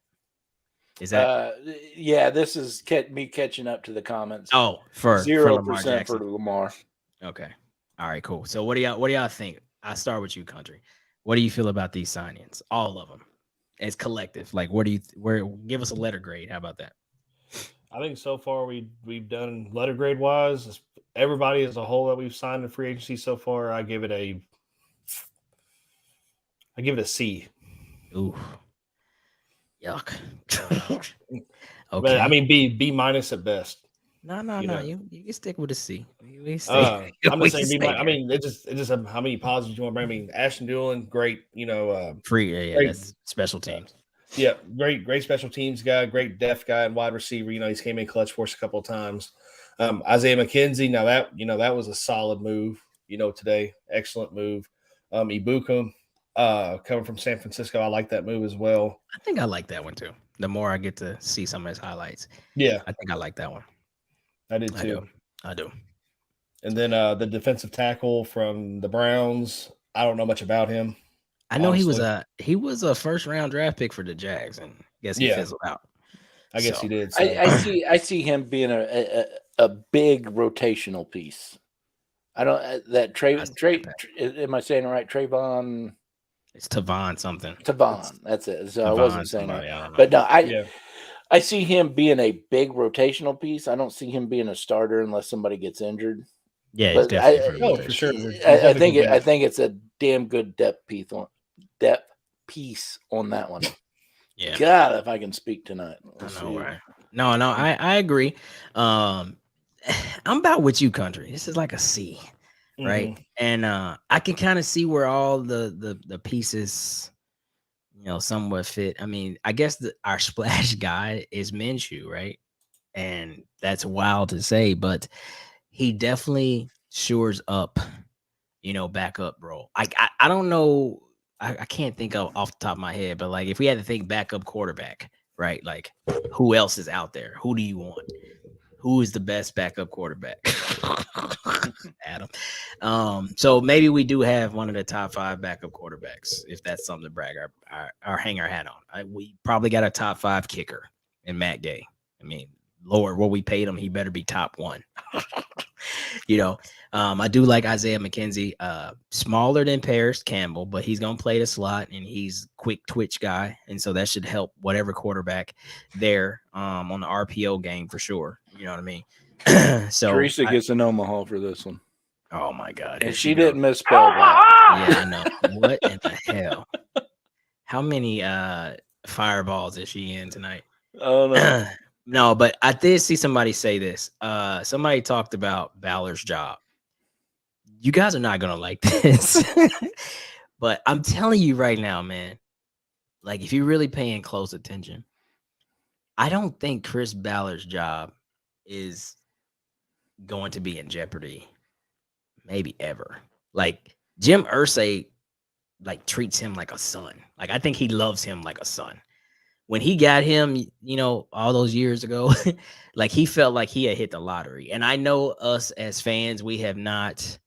Is that yeah, this is me catching up to the comments. for 0% Lamar Jackson? for Lamar. Okay. All right, cool. So what do y'all think? I start with you, Country. What do you feel about these signings? All of them. As collective. Like give us a letter grade. How about that? I think so far we've done letter grade wise, everybody as a whole that we've signed in free agency so far, I give it a C. Ooh. Yuck. Okay. Okay. I mean B minus at best. No. You can stick with a C. I'm just saying B minus. I mean, it just how many positives you want to bring. I mean, Ashton Doolin, great, free, great, that's special teams. Yeah, great special teams guy, great depth guy and wide receiver. He's came in clutch for us a couple of times. Isaiah McKenzie, now that was a solid move, today. Excellent move. Ibuka, coming from San Francisco, I like that move as well. I think I like that one too. The more I get to see some of his highlights. Yeah. I think I like that one. I did too. I do. And then the defensive tackle from the Browns, I don't know much about him. I know honestly. he was a first round draft pick for the Jags, and I guess he fizzled out. I guess he did. So. I see him being a big rotational piece. I don't am I saying it right? Trayvon. It's Tavon something. Tavon, that's it. So Tavon, I wasn't saying it. But no, I see him being a big rotational piece. I don't see him being a starter unless somebody gets injured. Yeah, it's definitely for sure. I think it's a damn good depth piece on that one. Yeah. God, if I can speak tonight. I know, right? No, I agree. I'm about with you, Country. This is like a C, right? Mm-hmm. And I can kind of see where all the pieces, somewhat fit. I mean, I guess our splash guy is Minshew, right? And that's wild to say, but he definitely shores up, backup role. I don't know. I can't think of off the top of my head, but like if we had to think backup quarterback, right? Like who else is out there? Who do you want? Who is the best backup quarterback? Adam. So maybe we do have one of the top 5 backup quarterbacks, if that's something to brag or hang our hat on. We probably got a top 5 kicker in Matt Gay. I mean, Lord, what we paid him, he better be top 1. I do like Isaiah McKenzie, smaller than Paris Campbell, but he's going to play the slot and he's quick twitch guy. And so that should help whatever quarterback there on the RPO game for sure. You know what I mean? So Teresa gets an Omaha for this one. Oh my God. And she didn't misspell that. Yeah, I know. What in the hell? How many fireballs is she in tonight? Oh no. No, but I did see somebody say this. Somebody talked about Balor's job. You guys are not going to like this. But I'm telling you right now, man, like if you're really paying close attention, I don't think Chris Ballard's job is going to be in jeopardy maybe ever. Like Jim Irsay treats him like a son. Like I think he loves him like a son. When he got him, all those years ago, like he felt like he had hit the lottery. And I know us as fans, we have not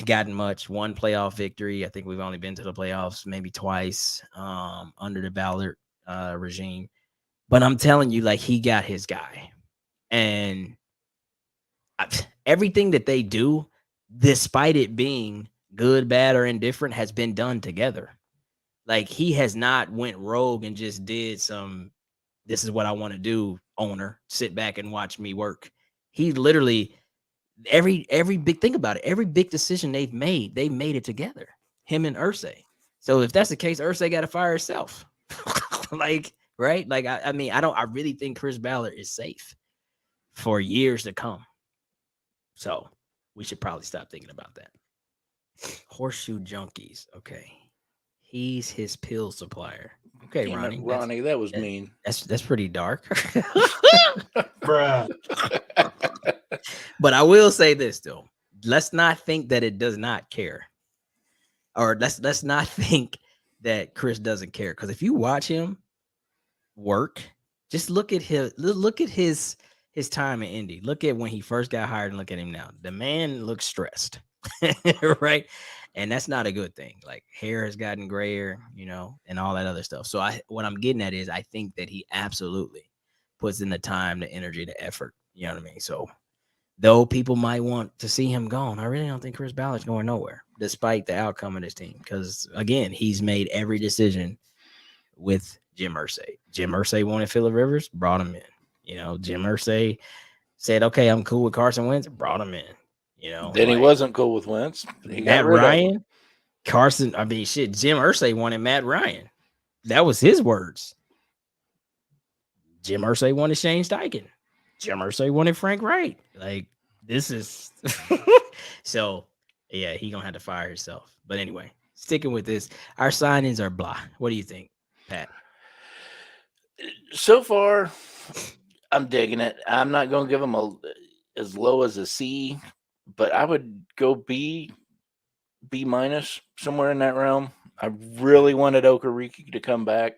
gotten much. One playoff victory. I think we've only been to the playoffs maybe twice under the Ballard regime. But I'm telling you, like he got his guy. And everything that they do, despite it being good, bad, or indifferent, has been done together. Like he has not went rogue and just did some, this is what I want to do, owner, sit back and watch me work. He literally, every big, think about it, every big decision they made it together, him and Irsay. So if that's the case, Irsay got to fire herself. Like, right? Like, I really think Chris Ballard is safe for years to come. So we should probably stop thinking about that. Horseshoe Junkies. Okay. He's his pill supplier. Okay, Ronnie. Ronnie, that was mean. That's pretty dark. Bruh. But I will say this though. Let's not think that it does not care. Or let's not think that Chris doesn't care. Because if you watch him work, just look at his time in Indy. Look at when he first got hired and look at him now. The man looks stressed. Right? And that's not a good thing. Like hair has gotten grayer, and all that other stuff. So what I'm getting at is I think that he absolutely puts in the time, the energy, the effort. You know what I mean? So though people might want to see him gone, I really don't think Chris Ballard's going nowhere, despite the outcome of this team. Because again, he's made every decision with Jim Irsay. Jim Irsay wanted Phillip Rivers, brought him in. Jim Irsay said, "Okay, I'm cool with Carson Wentz," brought him in. Then he wasn't cool with Wentz. He got Matt rid of him. Ryan, Carson. I mean, shit. Jim Irsay wanted Matt Ryan. That was his words. Jim Irsay wanted Shane Steichen. Jim Irsay wanted Frank Wright. Like, this is so. Yeah, he gonna have to fire himself. But anyway, sticking with this, our signings are blah. What do you think, Pat? So far, I'm digging it. I'm not going to give him as low as a C, but I would go B minus, somewhere in that realm. I really wanted Okereke to come back.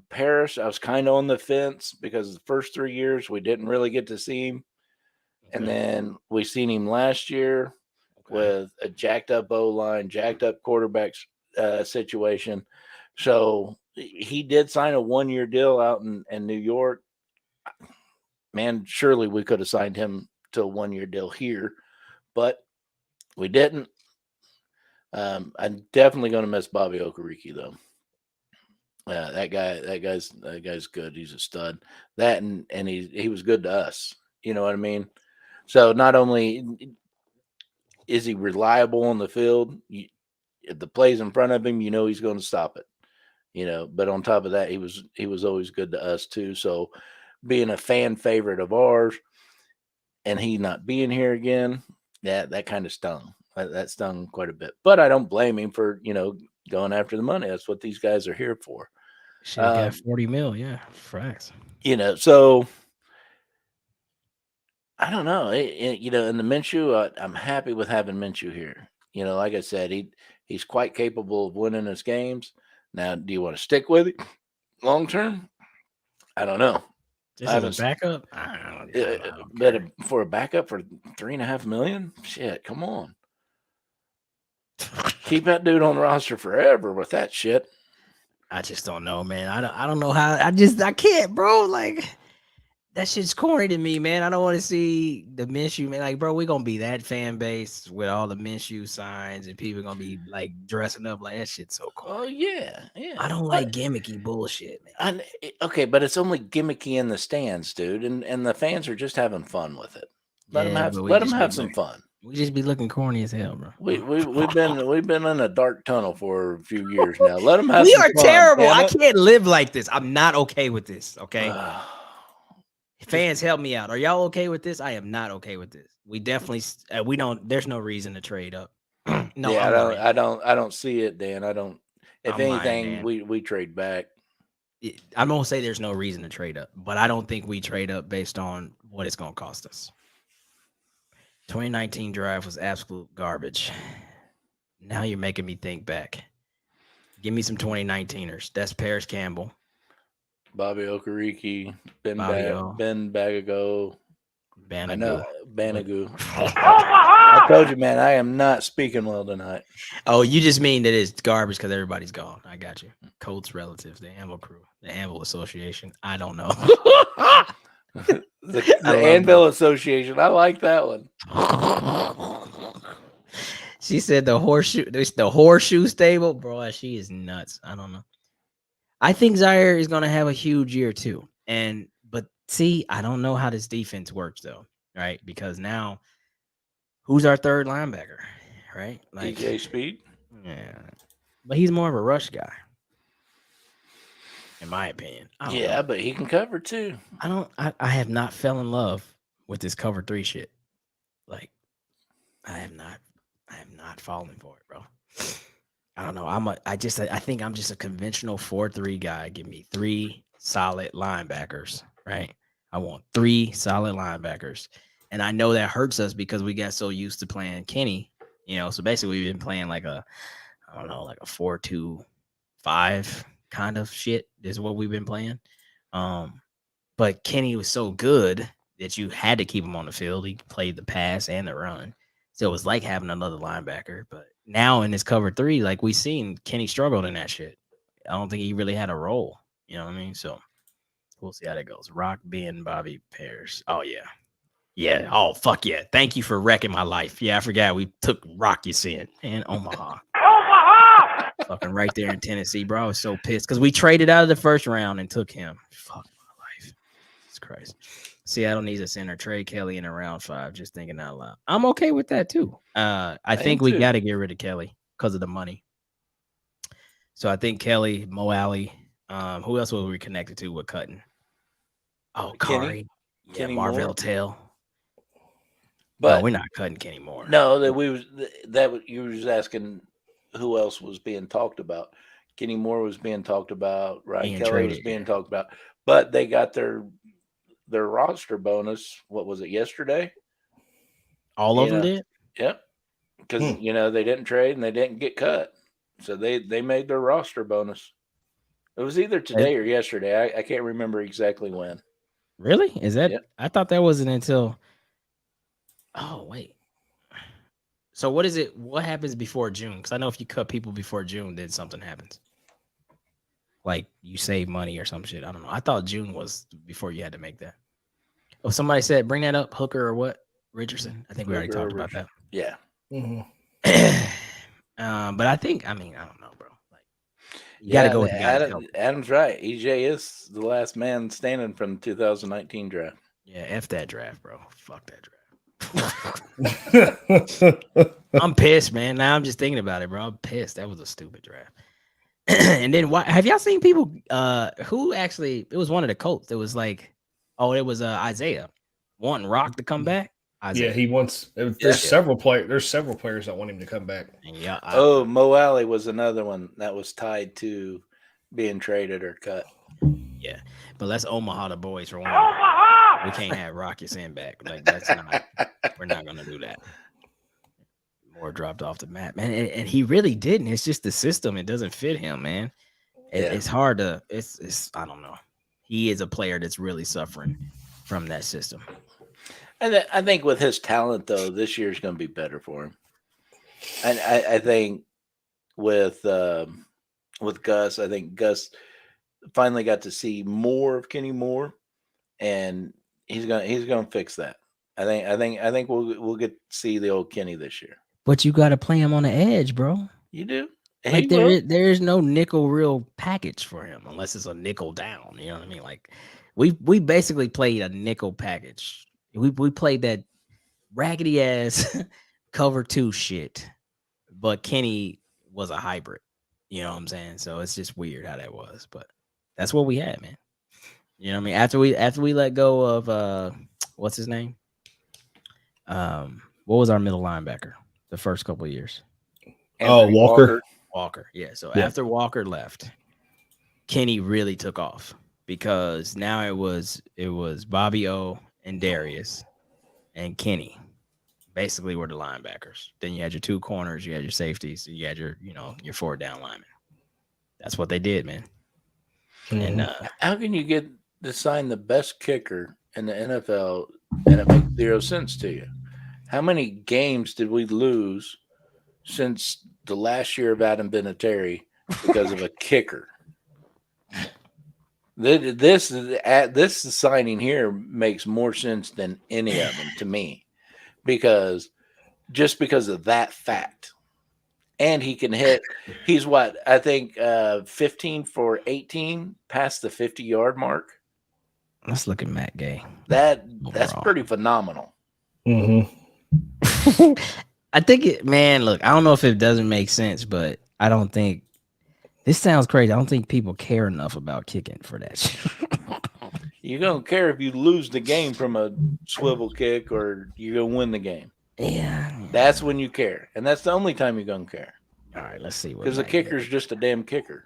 Parrish, I was kind of on the fence because the first 3 years we didn't really get to see him. Okay. And then we seen him last year with a jacked up O-line, jacked up quarterback situation. So he did sign a 1-year deal out in New York. Man, surely we could have signed him to a 1-year deal here, but we didn't. I'm definitely going to miss Bobby Okereke though. That guy's good. He's a stud. That and he was good to us. You know what I mean? So not only is he reliable on the field, if the play's in front of him, he's going to stop it. But on top of that, he was always good to us too. So being a fan favorite of ours and he not being here again, that kind of stung. That stung quite a bit. But I don't blame him for, going after the money. That's what these guys are here for. Should have got 40 mil, yeah. Facts. So I don't know. In the Minshew, I'm happy with having Minshew here. Like I said, he's quite capable of winning his games. Now, do you want to stick with it long term? I don't know. Just as a backup? I don't but for a backup for $3.5 million? Shit, come on. Keep that dude on the roster forever with that shit. I just don't know, man. I don't know how. I can't, bro. Like, that shit's corny to me, man. I don't want to see the Minshew, man. Like, bro, we're gonna be that fan base with all the Minshew signs, and people gonna be like dressing up like that. Shit's so corny. Oh yeah. I don't like gimmicky bullshit, man. Okay, but it's only gimmicky in the stands, dude, and the fans are just having fun with it. Let them have some fun. We just be looking corny as hell, bro. We've been in a dark tunnel for a few years now. Let them have. We some are fun, terrible. I can't live like this. I'm not okay with this. Okay. Fans, help me out. Are y'all okay with this? I am not okay with this. We definitely we don't. There's no reason to trade up. No, yeah, I don't see it, Dan. I don't. If anything, we trade back. I'm gonna say there's no reason to trade up, but I don't think we trade up based on what it's gonna cost us. 2019 draft was absolute garbage. Now you're making me think back. Give me some 2019ers. That's Paris Campbell, Bobby Okereke, Ben Bagago. Banagoo. I told you, man, I am not speaking well tonight. Oh, you just mean that it's garbage because everybody's gone. I got you. Colts relatives, the Anvil crew, the Anvil Association. I don't know. the Anvil Association. I like that one. She said the horseshoe stable, bro. She is nuts. I don't know. I think Zaire is gonna have a huge year too. But see, I don't know how this defense works though, right? Because now, who's our third linebacker, right? Like DJ Speed. Yeah, but he's more of a rush guy, in my opinion. Yeah, but he can cover too. I have not fell in love with this cover 3 shit. Like, I have not fallen for it, bro. I don't know. I think I'm just a conventional 4-3 guy. Give me 3 solid linebackers, right? I want 3 solid linebackers. And I know that hurts us because we got so used to playing Kenny, so basically we've been playing like a 4-2-5 kind of shit is what we've been playing. But Kenny was so good that you had to keep him on the field. He played the pass and the run. So it was like having another linebacker, but now in his cover 3, like we seen, Kenny struggled in that shit. I don't think he really had a role. You know what I mean? So we'll see how that goes. Rock, Ben, Bobby pairs. Oh yeah. Yeah. Oh fuck yeah. Thank you for wrecking my life. Yeah, I forgot we took Rock in and Omaha. Fucking right there in Tennessee, bro. I was so pissed because we traded out of the first round and took him. Fuck my life. Jesus Christ. Seattle needs a center. Trade Kelly in a round 5. Just thinking out loud. I'm okay with that too. I think we got to get rid of Kelly because of the money. So I think Kelly, Mo Alley. Who else were we connected to with cutting? Oh, Kari. Yeah, Marvell Tale. But no, we're not cutting Kenny Moore. No, you was asking who else was being talked about. Kenny Moore was being talked about. Ryan Kelly was being talked about. But they got their roster bonus. What was it, yesterday? All of them did? Yep. Because they didn't trade and they didn't get cut. So they made their roster bonus. It was either today or yesterday. I can't remember exactly when. Really? Is that? Yep. I thought that wasn't until. Oh wait. So what is it? What happens before June? Because I know if you cut people before June, then something happens. Like you save money or some shit. I don't know. I thought June was before you had to make that. Oh, somebody said bring that up, Hooker or what? Richardson. I think we already talked about that. Yeah. Mm-hmm. But I don't know, bro. Like, you got to go with the guys. Adam's right. EJ is the last man standing from the 2019 draft. Yeah, F that draft, bro. Fuck that draft. I'm pissed, man. Now I'm just thinking about it, bro. I'm pissed. That was a stupid draft. And then have y'all seen people who actually, it was one of the Colts. It was like, it was Isaiah wanting Rock to come back. Isaiah. Yeah, he wants. There's several players. There's several players that want him to come back. Yeah. Mo Alley was another one that was tied to being traded or cut. Yeah, but let's Omaha the boys for one. We can't have Rocky Sin back. Like that's not. We're not gonna do that. Moore dropped off the map, man, and he really didn't. It's just the system. It doesn't fit him, man. It's hard to. It's. I don't know. He is a player that's really suffering from that system. And I think with his talent, though, this year's going to be better for him. And I think with Gus, I think Gus finally got to see more of Kenny Moore, and he's gonna fix that. I think we'll get to see the old Kenny this year. But you got to play him on the edge, bro. You do. Like there is no nickel real package for him unless it's a nickel down. You know what I mean? Like we basically played a nickel package. We played that raggedy ass cover 2 shit, but Kenny was a hybrid. You know what I'm saying? So it's just weird how that was, but that's what we had, man. You know what I mean? After we let go of what's his name? What was our middle linebacker the first couple of years? Walker. Walker. Yeah. So after Walker left, Kenny really took off because now it was Bobby O and Darius and Kenny basically were the linebackers. Then you had your 2 corners, you had your safeties, you had your 4 down linemen. That's what they did, man. Mm-hmm. And how can you get to sign the best kicker in the NFL and it makes 0 sense to you? How many games did we lose since the last year of Adam Vinatieri because of a kicker? This signing here makes more sense than any of them to me, because of that fact. And he can hit. He's what I think 15 for 18 past the 50-yard mark. Let's look at Matt Gay. That's pretty phenomenal. Mm-hmm. I think look, I don't know if it doesn't make sense, but I don't think. This sounds crazy. I don't think people care enough about kicking for that shit. You're going to care if you lose the game from a swivel kick or you're going to win the game. Yeah. That's when you care. And that's the only time you're going to care. All right, let's see. Because the kicker's just a damn kicker.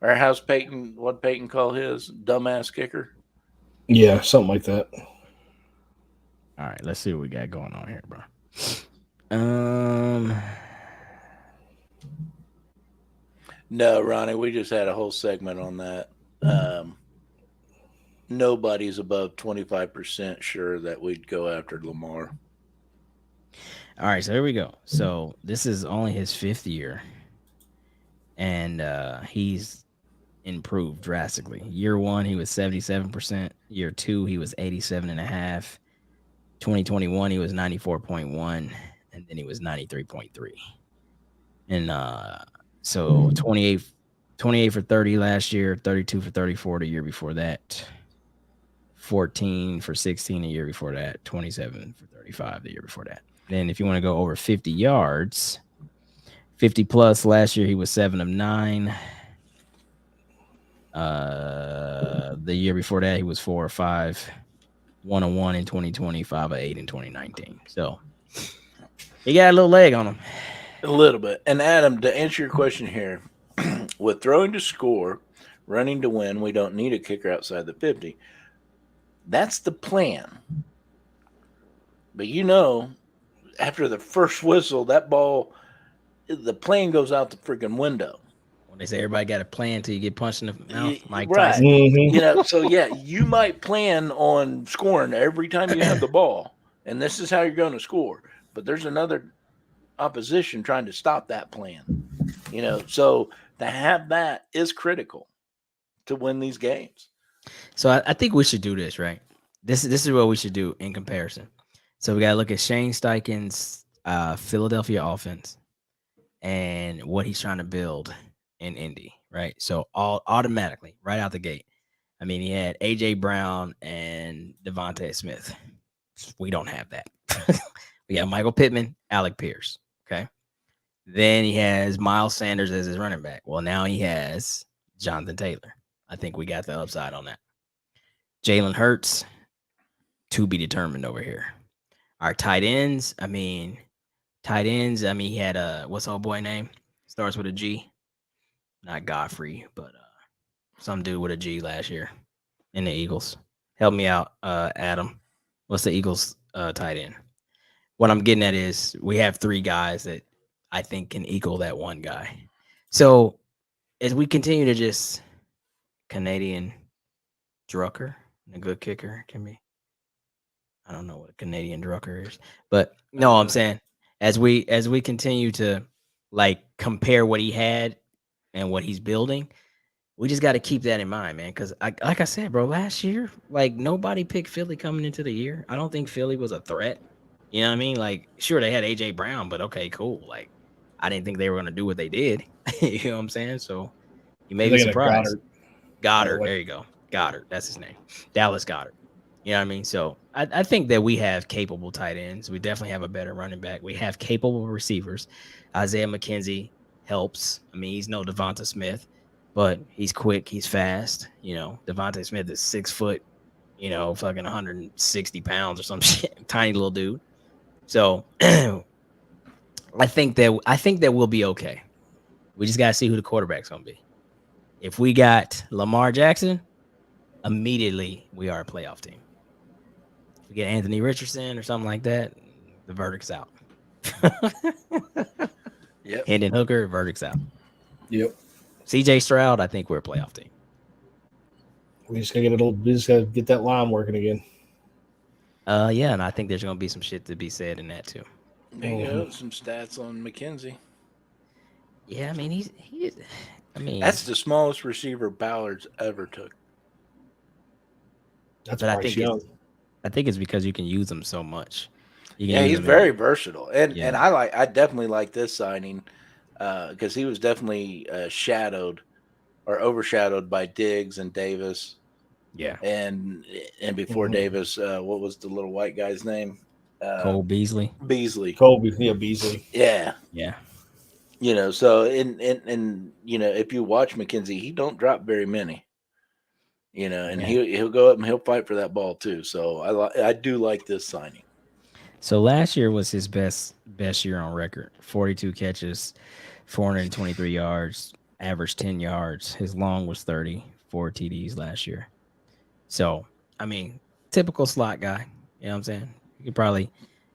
Or how's Peyton, what Peyton call his? Dumbass kicker? Yeah, something like that. All right, let's see what we got going on here, bro. No, Ronnie, we just had a whole segment on that. Nobody's above 25% sure that we'd go after Lamar. All right, so here we go. So this is only his 5th year, and he's improved drastically. Year 1, he was 77%. Year 2, he was 87.5. 2021, he was 94.1, and then he was 93.3. And so 28 for 30 last year, 32 for 34 the year before that, 14 for 16 the year before that, 27 for 35 the year before that. Then if you want to go over 50 yards, 50 plus last year, he was 7 of 9. The year before that, he was 4 or 5, 1 of 1 in 2020, 5 of 8 in 2019. So he got a little leg on him. A little bit. And Adam, to answer your question here, with throwing to score, running to win, we don't need a kicker outside the 50. That's the plan. But after the first whistle, that ball, the plane goes out the freaking window. When they say everybody got a plan till you get punched in the mouth, Mike Right. Tyson. Mhm. So yeah, you might plan on scoring every time you have the ball, and this is how you're going to score. But there's another opposition trying to stop that plan. So to have that is critical to win these games. So I think we should do this, right? This is what we should do in comparison. So we got to look at Shane Steichen's Philadelphia offense and what he's trying to build in Indy, right? So automatically, right out the gate. I mean, he had A.J. Brown and Devontae Smith. We don't have that. We got Michael Pittman, Alec Pierce, okay? Then he has Miles Sanders as his running back. Well, now he has Jonathan Taylor. I think we got the upside on that. Jalen Hurts, to be determined over here. Our tight ends, he had what's old boy name? Starts with a G. Not Godfrey, but some dude with a G last year in the Eagles. Help me out, Adam. What's the Eagles tight end? What I'm getting at is we have 3 guys that I think can equal that one guy. So as we continue to just Canadian Drucker, a good kicker can be. I don't know what a Canadian Drucker is, but no, I'm saying as we continue to like compare what he had and what he's building, we just got to keep that in mind, man. Because like I said, bro, last year, like nobody picked Philly coming into the year. I don't think Philly was a threat. You know what I mean? Like, sure, they had AJ Brown, but okay, cool. Like, I didn't think they were gonna do what they did. You know what I'm saying? So you may be Thinking of surprised. Goddard, what- there you go. Goddard, that's his name. Dallas Goddard. You know what I mean? So I think that we have capable tight ends. We definitely have a better running back. We have capable receivers. Isaiah McKenzie helps. I mean, he's no Devonta Smith, but he's quick. He's fast. Devonta Smith is 6 foot, fucking 160 pounds or some shit. Tiny little dude. So I think that we'll be okay. We just gotta see who the quarterback's gonna be. If we got Lamar Jackson, immediately we are a playoff team. If we get Anthony Richardson or something like that, the verdict's out. Yep. Hendon Hooker, verdict's out. Yep. CJ Stroud, I think we're a playoff team. We just gotta get that line working again. Yeah, and I think there's gonna be some shit to be said in that too. There you go. Some stats on McKenzie. Yeah, I mean he's That's the smallest receiver Ballard's ever took. That's but I think it's because you can use them so much. Yeah, he's very versatile, and I definitely like this signing because he was definitely overshadowed by Diggs and Davis. Yeah, and before Davis, what was the little white guy's name? Cole Beasley. Beasley. Beasley. Yeah. Yeah. So and if you watch McKenzie, he don't drop very many. And he'll go up and he'll fight for that ball too. So I do like this signing. So last year was his best year on record. 42 catches, 423 yards, average 10 yards. His long was 30, 4 TDs last year. So, I mean, typical slot guy. You know what I'm saying? You could probably,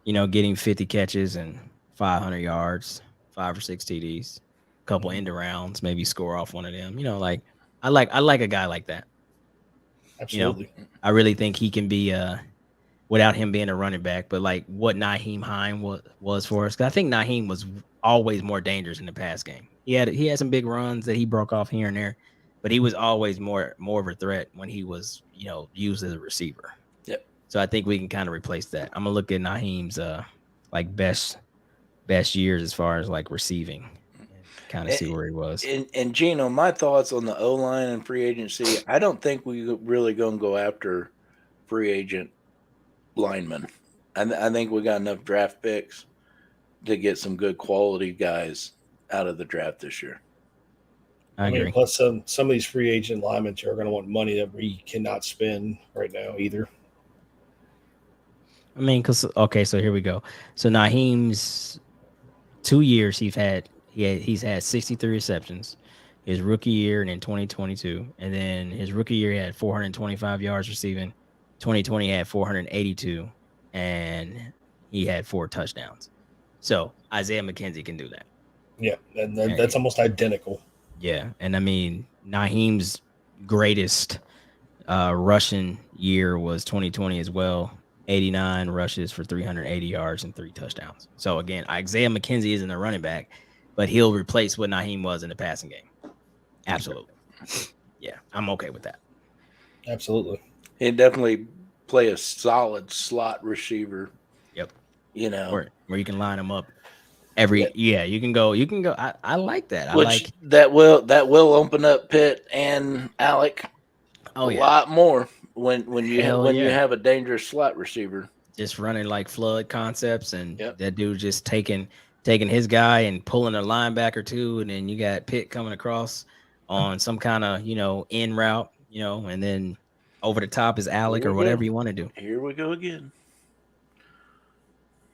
getting 50 catches and 500 yards, 5 or 6 TDs, a couple end rounds, maybe score off one of them. I like a guy like that. Absolutely. I really think he can be without him being a running back, but like what Naheem Hine was for us. 'Cause I think Naheem was always more dangerous in the pass game. He had some big runs that he broke off here and there, but he was always more of a threat when he was, used as a receiver. Yep. So I think we can kind of replace that. I'm gonna look at Naheem's like best years as far as like receiving and kind of see where he was. And Gino, my thoughts on the O-line and free agency, I don't think we really going to go after free agent linemen. I think we got enough draft picks to get some good quality guys out of the draft this year. I agree. mean, plus some of these free agent linemen are going to want money that we cannot spend right now either. I mean, so here we go. So Naheem's 2 years he's had 63 receptions. His rookie year and in 2022, and then his rookie year he had 425 yards receiving. 2020 had 482, and he had 4 touchdowns. So Isaiah McKenzie can do that. Yeah, and that's almost identical. Yeah, and I mean Naheem's greatest rushing year was 2020 as well. 89 rushes for 380 yards and 3 touchdowns. So again, Isaiah McKenzie isn't a running back, but he'll replace what Naheem was in the passing game. Absolutely. Yeah, I'm okay with that. Absolutely. He'd definitely play a solid slot receiver. Yep. Where you can line them up you can go. I like that. That will open up Pitt and Alec a lot more when you have a dangerous slot receiver. Just running like flood concepts, and that dude just taking his guy and pulling a linebacker too, and then you got Pitt coming across on some kind of in route, and then over the top is Alec or whatever you want to do. Here we go again.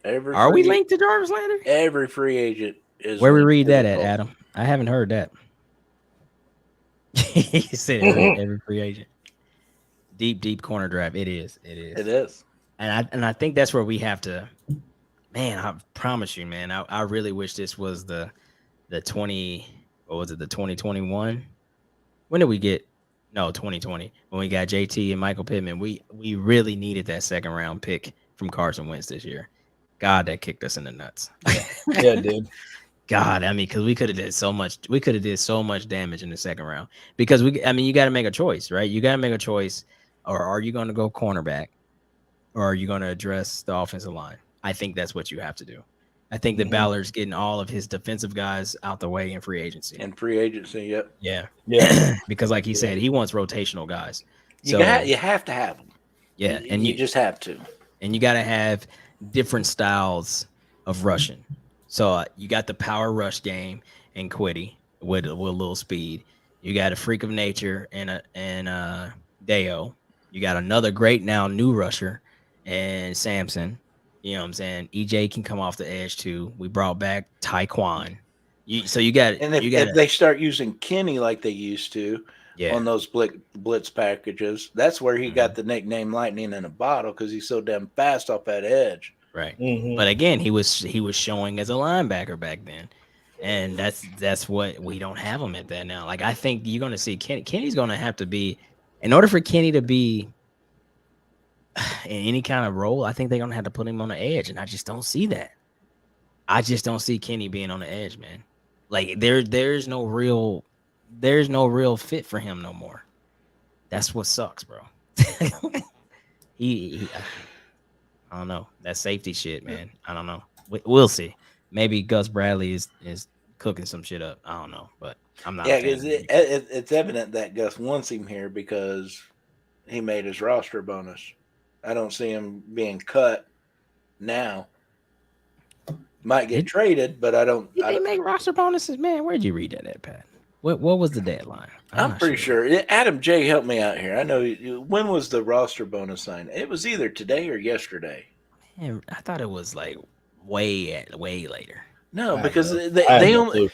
Are we linked to Jarvis Landry? Every free agent is. Where we read that at, Adam? I haven't heard that. He said every free agent. Deep corner drive. It is. And I think that's where we have to. Man, I promise you, man. I really wish this was the 2021. When did we get? No, 2020. When we got JT and Michael Pittman, we really needed that second round pick from Carson Wentz this year. God, that kicked us in the nuts. Yeah, it did. God, I mean, because we could have did so much. We could have did so much damage in the second round. Because you got to make a choice, right? You got to make a choice. Or are you going to go cornerback, or are you going to address the offensive line? I think that's what you have to do. I think that Ballard's getting all of his defensive guys out the way in free agency. Yep. Yeah. Because like he said, he wants rotational guys. So you have to have them. Yeah, and you just have to. And you got to have different styles of rushing. So you got the power rush game and Quiddy with a little speed. You got a freak of nature and Deo. You got another great now new rusher and Samson. You know what I'm saying? EJ can come off the edge too. We brought back Taekwon. If they start using Kenny like they used to on those blitz packages, that's where he got the nickname Lightning in a Bottle, because he's so damn fast off that edge. Right. Mm-hmm. But again, he was showing as a linebacker back then. And that's what we don't have him at that now. Like, I think you're going to see Kenny's going to have to be, in order for Kenny to be in any kind of role, I think they're going to have to put him on the edge. And I just don't see that. I just don't see Kenny being on the edge, man. Like, there's no real fit for him no more. That's what sucks, bro. he I don't know. That safety shit, man. I don't know. We'll see. Maybe Gus Bradley is cooking some shit up. I don't know, but I'm not. Yeah, because it's evident that Gus wants him here because he made his roster bonus. I don't see him being cut now. Might get traded, but I don't. Did they make roster bonuses, man? Where'd you read that at, Pat? What was the deadline? I'm pretty sure. Adam J, help me out here. I know. When was the roster bonus signed? It was either today or yesterday. Man, I thought it was like way later. No, because they only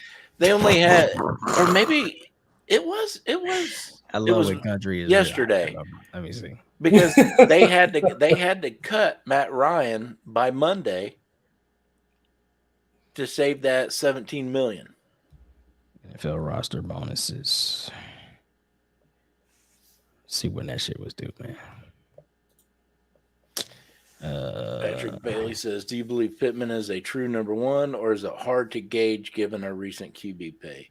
had, or maybe it was. I love what country is yesterday. Let me see. Because they had to cut Matt Ryan by Monday to save that $17 million. NFL roster bonuses. Let's see when that shit was due, man. Patrick Bailey says, do you believe Pittman is a true number one, or is it hard to gauge given our recent QB pay?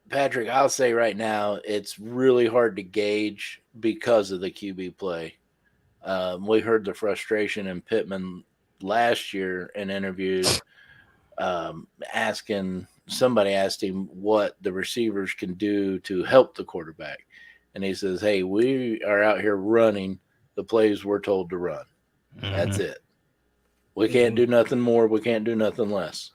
Patrick, I'll say right now, it's really hard to gauge because of the QB play. We heard the frustration in Pittman last year in interviews, somebody asked him what the receivers can do to help the quarterback. And he says, hey, we are out here running the plays we're told to run. Mhm. That's it. We can't do nothing more. We can't do nothing less.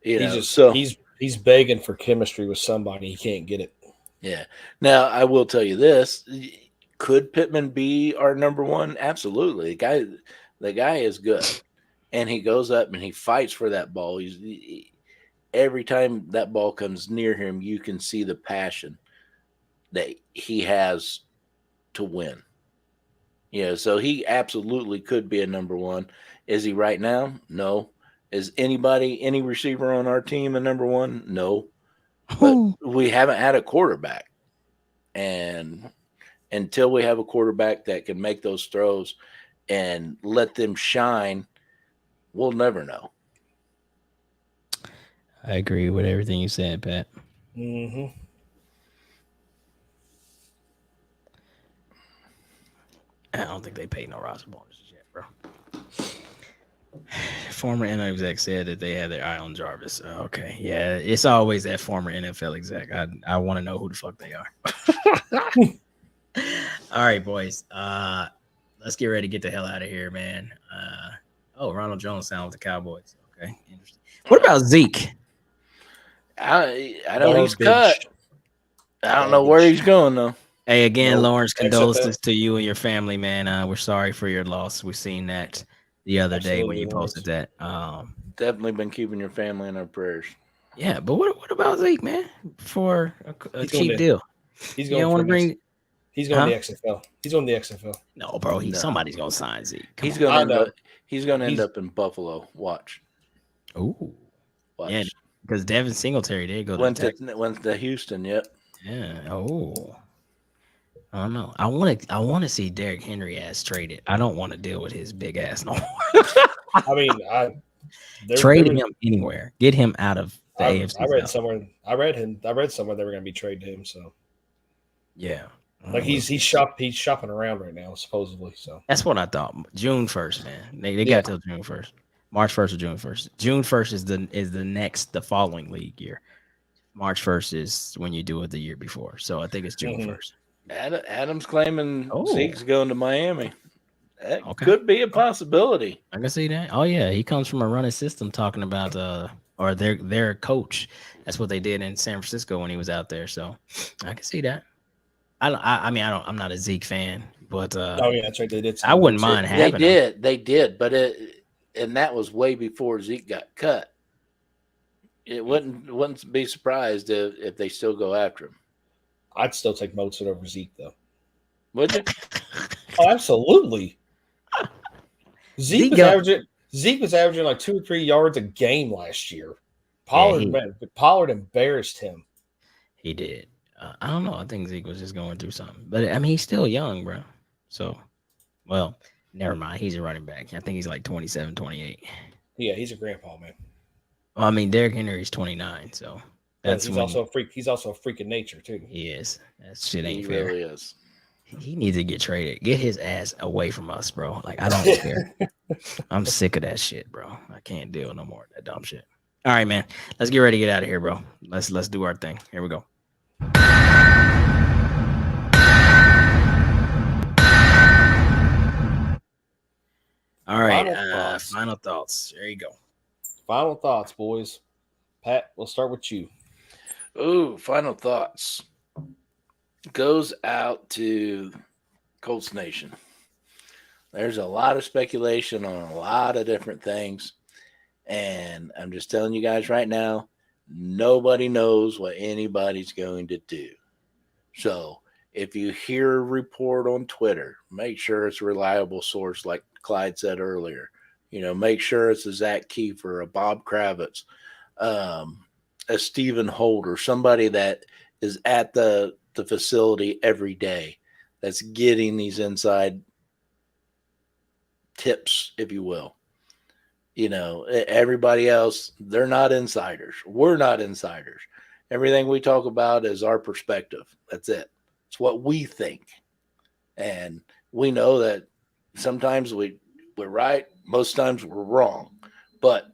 He's begging for chemistry with somebody. He can't get it. Yeah. Now, I will tell you this. Could Pittman be our number one? Absolutely. The guy is good. And he goes up and he fights for that ball. Every time that ball comes near him, you can see the passion that he has to win. So he absolutely could be a number one. Is he right now? No. Is any receiver on our team a number one? No. But we haven't had a quarterback. And until we have a quarterback that can make those throws and let them shine, we'll never know. I agree with everything you said, Pat. Mm-hmm. I don't think they paid no roster bonuses yet, bro. Former NFL exec said that they had their eye on Jarvis. Okay, yeah, it's always that former NFL exec. I want to know who the fuck they are. All right, boys. Let's get ready to get the hell out of here, man. Ronald Jones signed with the Cowboys. Okay, interesting. What about Zeke? I know he's cut. I don't know where he's going though. Hey, again, Lawrence, condolences to you and your family, man. We're sorry for your loss. We've seen that the other day when you posted that. Definitely been keeping your family in our prayers. Yeah, but what about Zeke, man? For a cheap deal. He's going to bring. He's going to the XFL. He's going to the XFL. No, bro. Somebody's going to sign Zeke. He's going to end up in Buffalo. Watch. Ooh. Yeah, because Devin Singletary did go went to Houston. Yep. Yeah. Oh. I don't know. I want to see Derrick Henry ass traded. I don't want to deal with his big ass no more. I mean, trade him anywhere. Get him out of the AFC. I read somewhere they were going to be trading him. So yeah, like he's shopping around right now supposedly. So that's what I thought. June 1st, man. They got till June 1st. March 1st or June 1st. June 1st is the following league year. March 1st is when you do it the year before. So I think it's June 1st. Adam's claiming Zeke's going to Miami. That could be a possibility. I can see that. Oh yeah, he comes from a running system talking about or their coach. That's what they did in San Francisco when he was out there. So I can see that. I'm not a Zeke fan, but that's right. They did. I wouldn't mind having. They did, but and that was way before Zeke got cut. It wouldn't be surprised if they still go after him. I'd still take Mostert over Zeke, though. Would you? Oh, absolutely. Zeke was averaging like 2 or 3 yards a game last year. Pollard embarrassed him. He did. I don't know. I think Zeke was just going through something. But, I mean, he's still young, bro. So, well, never mind. He's a running back. I think he's like 27, 28. Yeah, he's a grandpa, man. Well, I mean, Derrick Henry's 29, so. He's also a freak. He's also a freak of nature too. He is. That shit ain't fair. Really is. He needs to get traded. Get his ass away from us, bro. Like I don't care. I'm sick of that shit, bro. I can't deal no more with that dumb shit. All right, man. Let's get ready to get out of here, bro. Let's do our thing. Here we go. All right. Final thoughts. There you go. Final thoughts, boys. Pat, we'll start with you. Ooh, final thoughts. Goes out to Colts Nation. There's a lot of speculation on a lot of different things. And I'm just telling you guys right now, nobody knows what anybody's going to do. So if you hear a report on Twitter, make sure it's a reliable source like Clyde said earlier. Make sure it's a Zach Kiefer, a Bob Kravitz, a Stephen Holder, somebody that is at the facility every day that's getting these inside tips, if you will. You know, everybody else, they're not insiders. We're not insiders. Everything we talk about is our perspective. That's it. It's what we think. And we know that sometimes we're right, most times we're wrong. But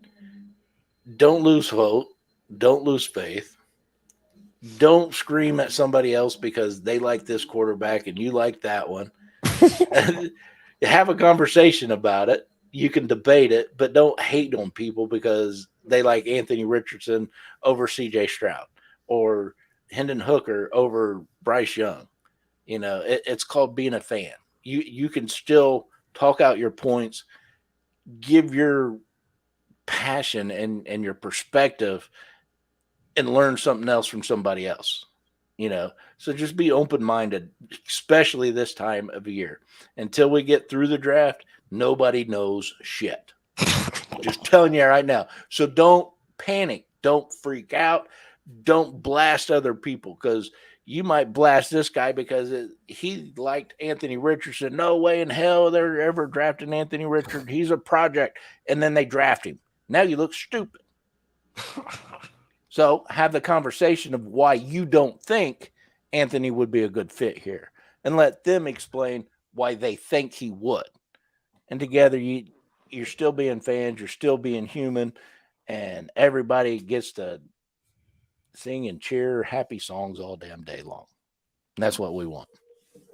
don't lose hope. Don't lose faith. Don't scream at somebody else because they like this quarterback and you like that one. Have a conversation about it. You can debate it, but don't hate on people because they like Anthony Richardson over CJ Stroud or Hendon Hooker over Bryce Young. You know, it's called being a fan. You can still talk out your points, give your passion and your perspective, and learn something else from somebody else. You know, so just be open-minded, especially this time of year. Until we get through the draft, nobody knows shit. Just telling you right now. So don't panic. Don't freak out. Don't blast other people because you might blast this guy because he liked Anthony Richardson. No way in hell they're ever drafting Anthony Richardson. He's a project. And then they draft him. Now you look stupid. So have the conversation of why you don't think Anthony would be a good fit here and let them explain why they think he would. And together you're still being fans, you're still being human, and everybody gets to sing and cheer happy songs all damn day long. And that's what we want.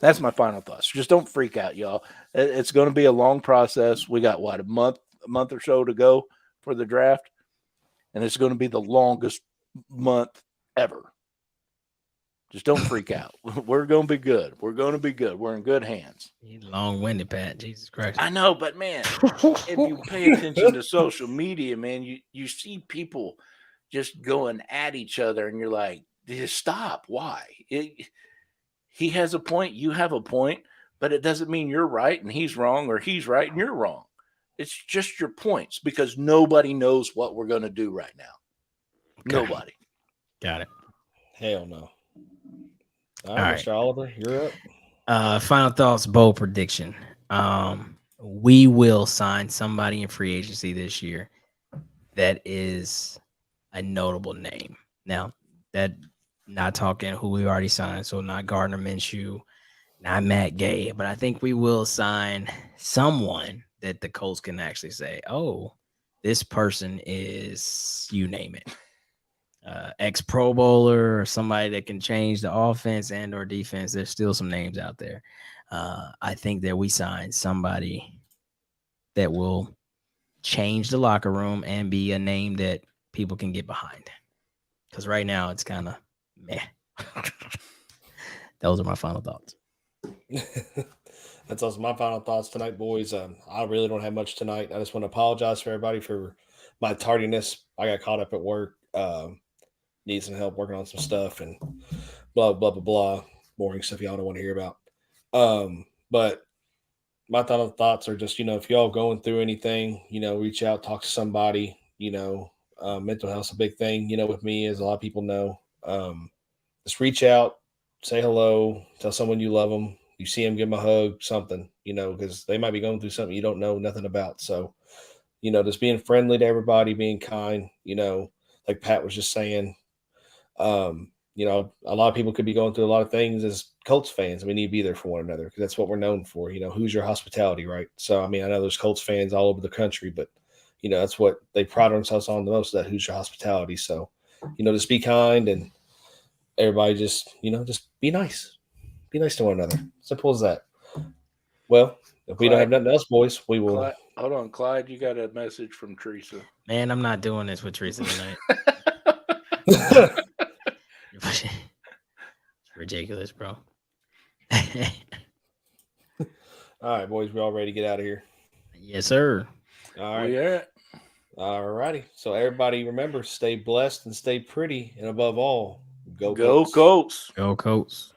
That's my final thoughts. Just don't freak out, y'all. It's going to be a long process. We got a month or so to go for the draft. And it's going to be the longest month ever. Just don't freak out. We're going to be good. We're going to be good. We're in good hands. You're long-winded, Pat. Jesus Christ. I know, but man, if you pay attention to social media, man, you see people just going at each other, and you're like, just stop. Why? He has a point. You have a point, but it doesn't mean you're right and he's wrong, or he's right and you're wrong. It's just your points because nobody knows what we're going to do right now. Okay. Nobody. Got it. Hell no. All right, Mr. Oliver, you're up. Final thoughts, bold prediction. We will sign somebody in free agency this year that is a notable name. Now, that not talking who we already signed, so not Gardner Minshew, not Matt Gay, but I think we will sign someone that the Colts can actually say, oh, this person is, you name it, ex-Pro Bowler or somebody that can change the offense and or defense. There's still some names out there. I think that we sign somebody that will change the locker room and be a name that people can get behind. Because right now it's kind of meh. Those are my final thoughts. That's also my final thoughts tonight, boys. I really don't have much tonight. I just want to apologize for everybody for my tardiness. I got caught up at work. Need some help working on some stuff and blah, blah, blah, blah. Boring stuff y'all don't want to hear about. But my final thoughts are just, if y'all going through anything, reach out, talk to somebody. Mental health's a big thing, with me, as a lot of people know. Just reach out, say hello, tell someone you love them. You see them, give them a hug, something, because they might be going through something you don't know nothing about. So, just being friendly to everybody, being kind, like Pat was just saying, a lot of people could be going through a lot of things as Colts fans, and we need to be there for one another because that's what we're known for. Who's your hospitality, right? So, I know there's Colts fans all over the country, but, that's what they pride themselves on the most, that who's your hospitality. So, just be kind and everybody just, just be nice. Be nice to one another. Simple as that. Well, if we don't have nothing else, boys, we will. Hold on, Clyde. You got a message from Teresa. Man, I'm not doing this with Teresa tonight. It's ridiculous, bro. All right, boys, we all ready to get out of here? Yes, sir. All right. Yeah. All righty. So everybody remember, stay blessed and stay pretty. And above all, go Go Colts. Colts. Go Colts.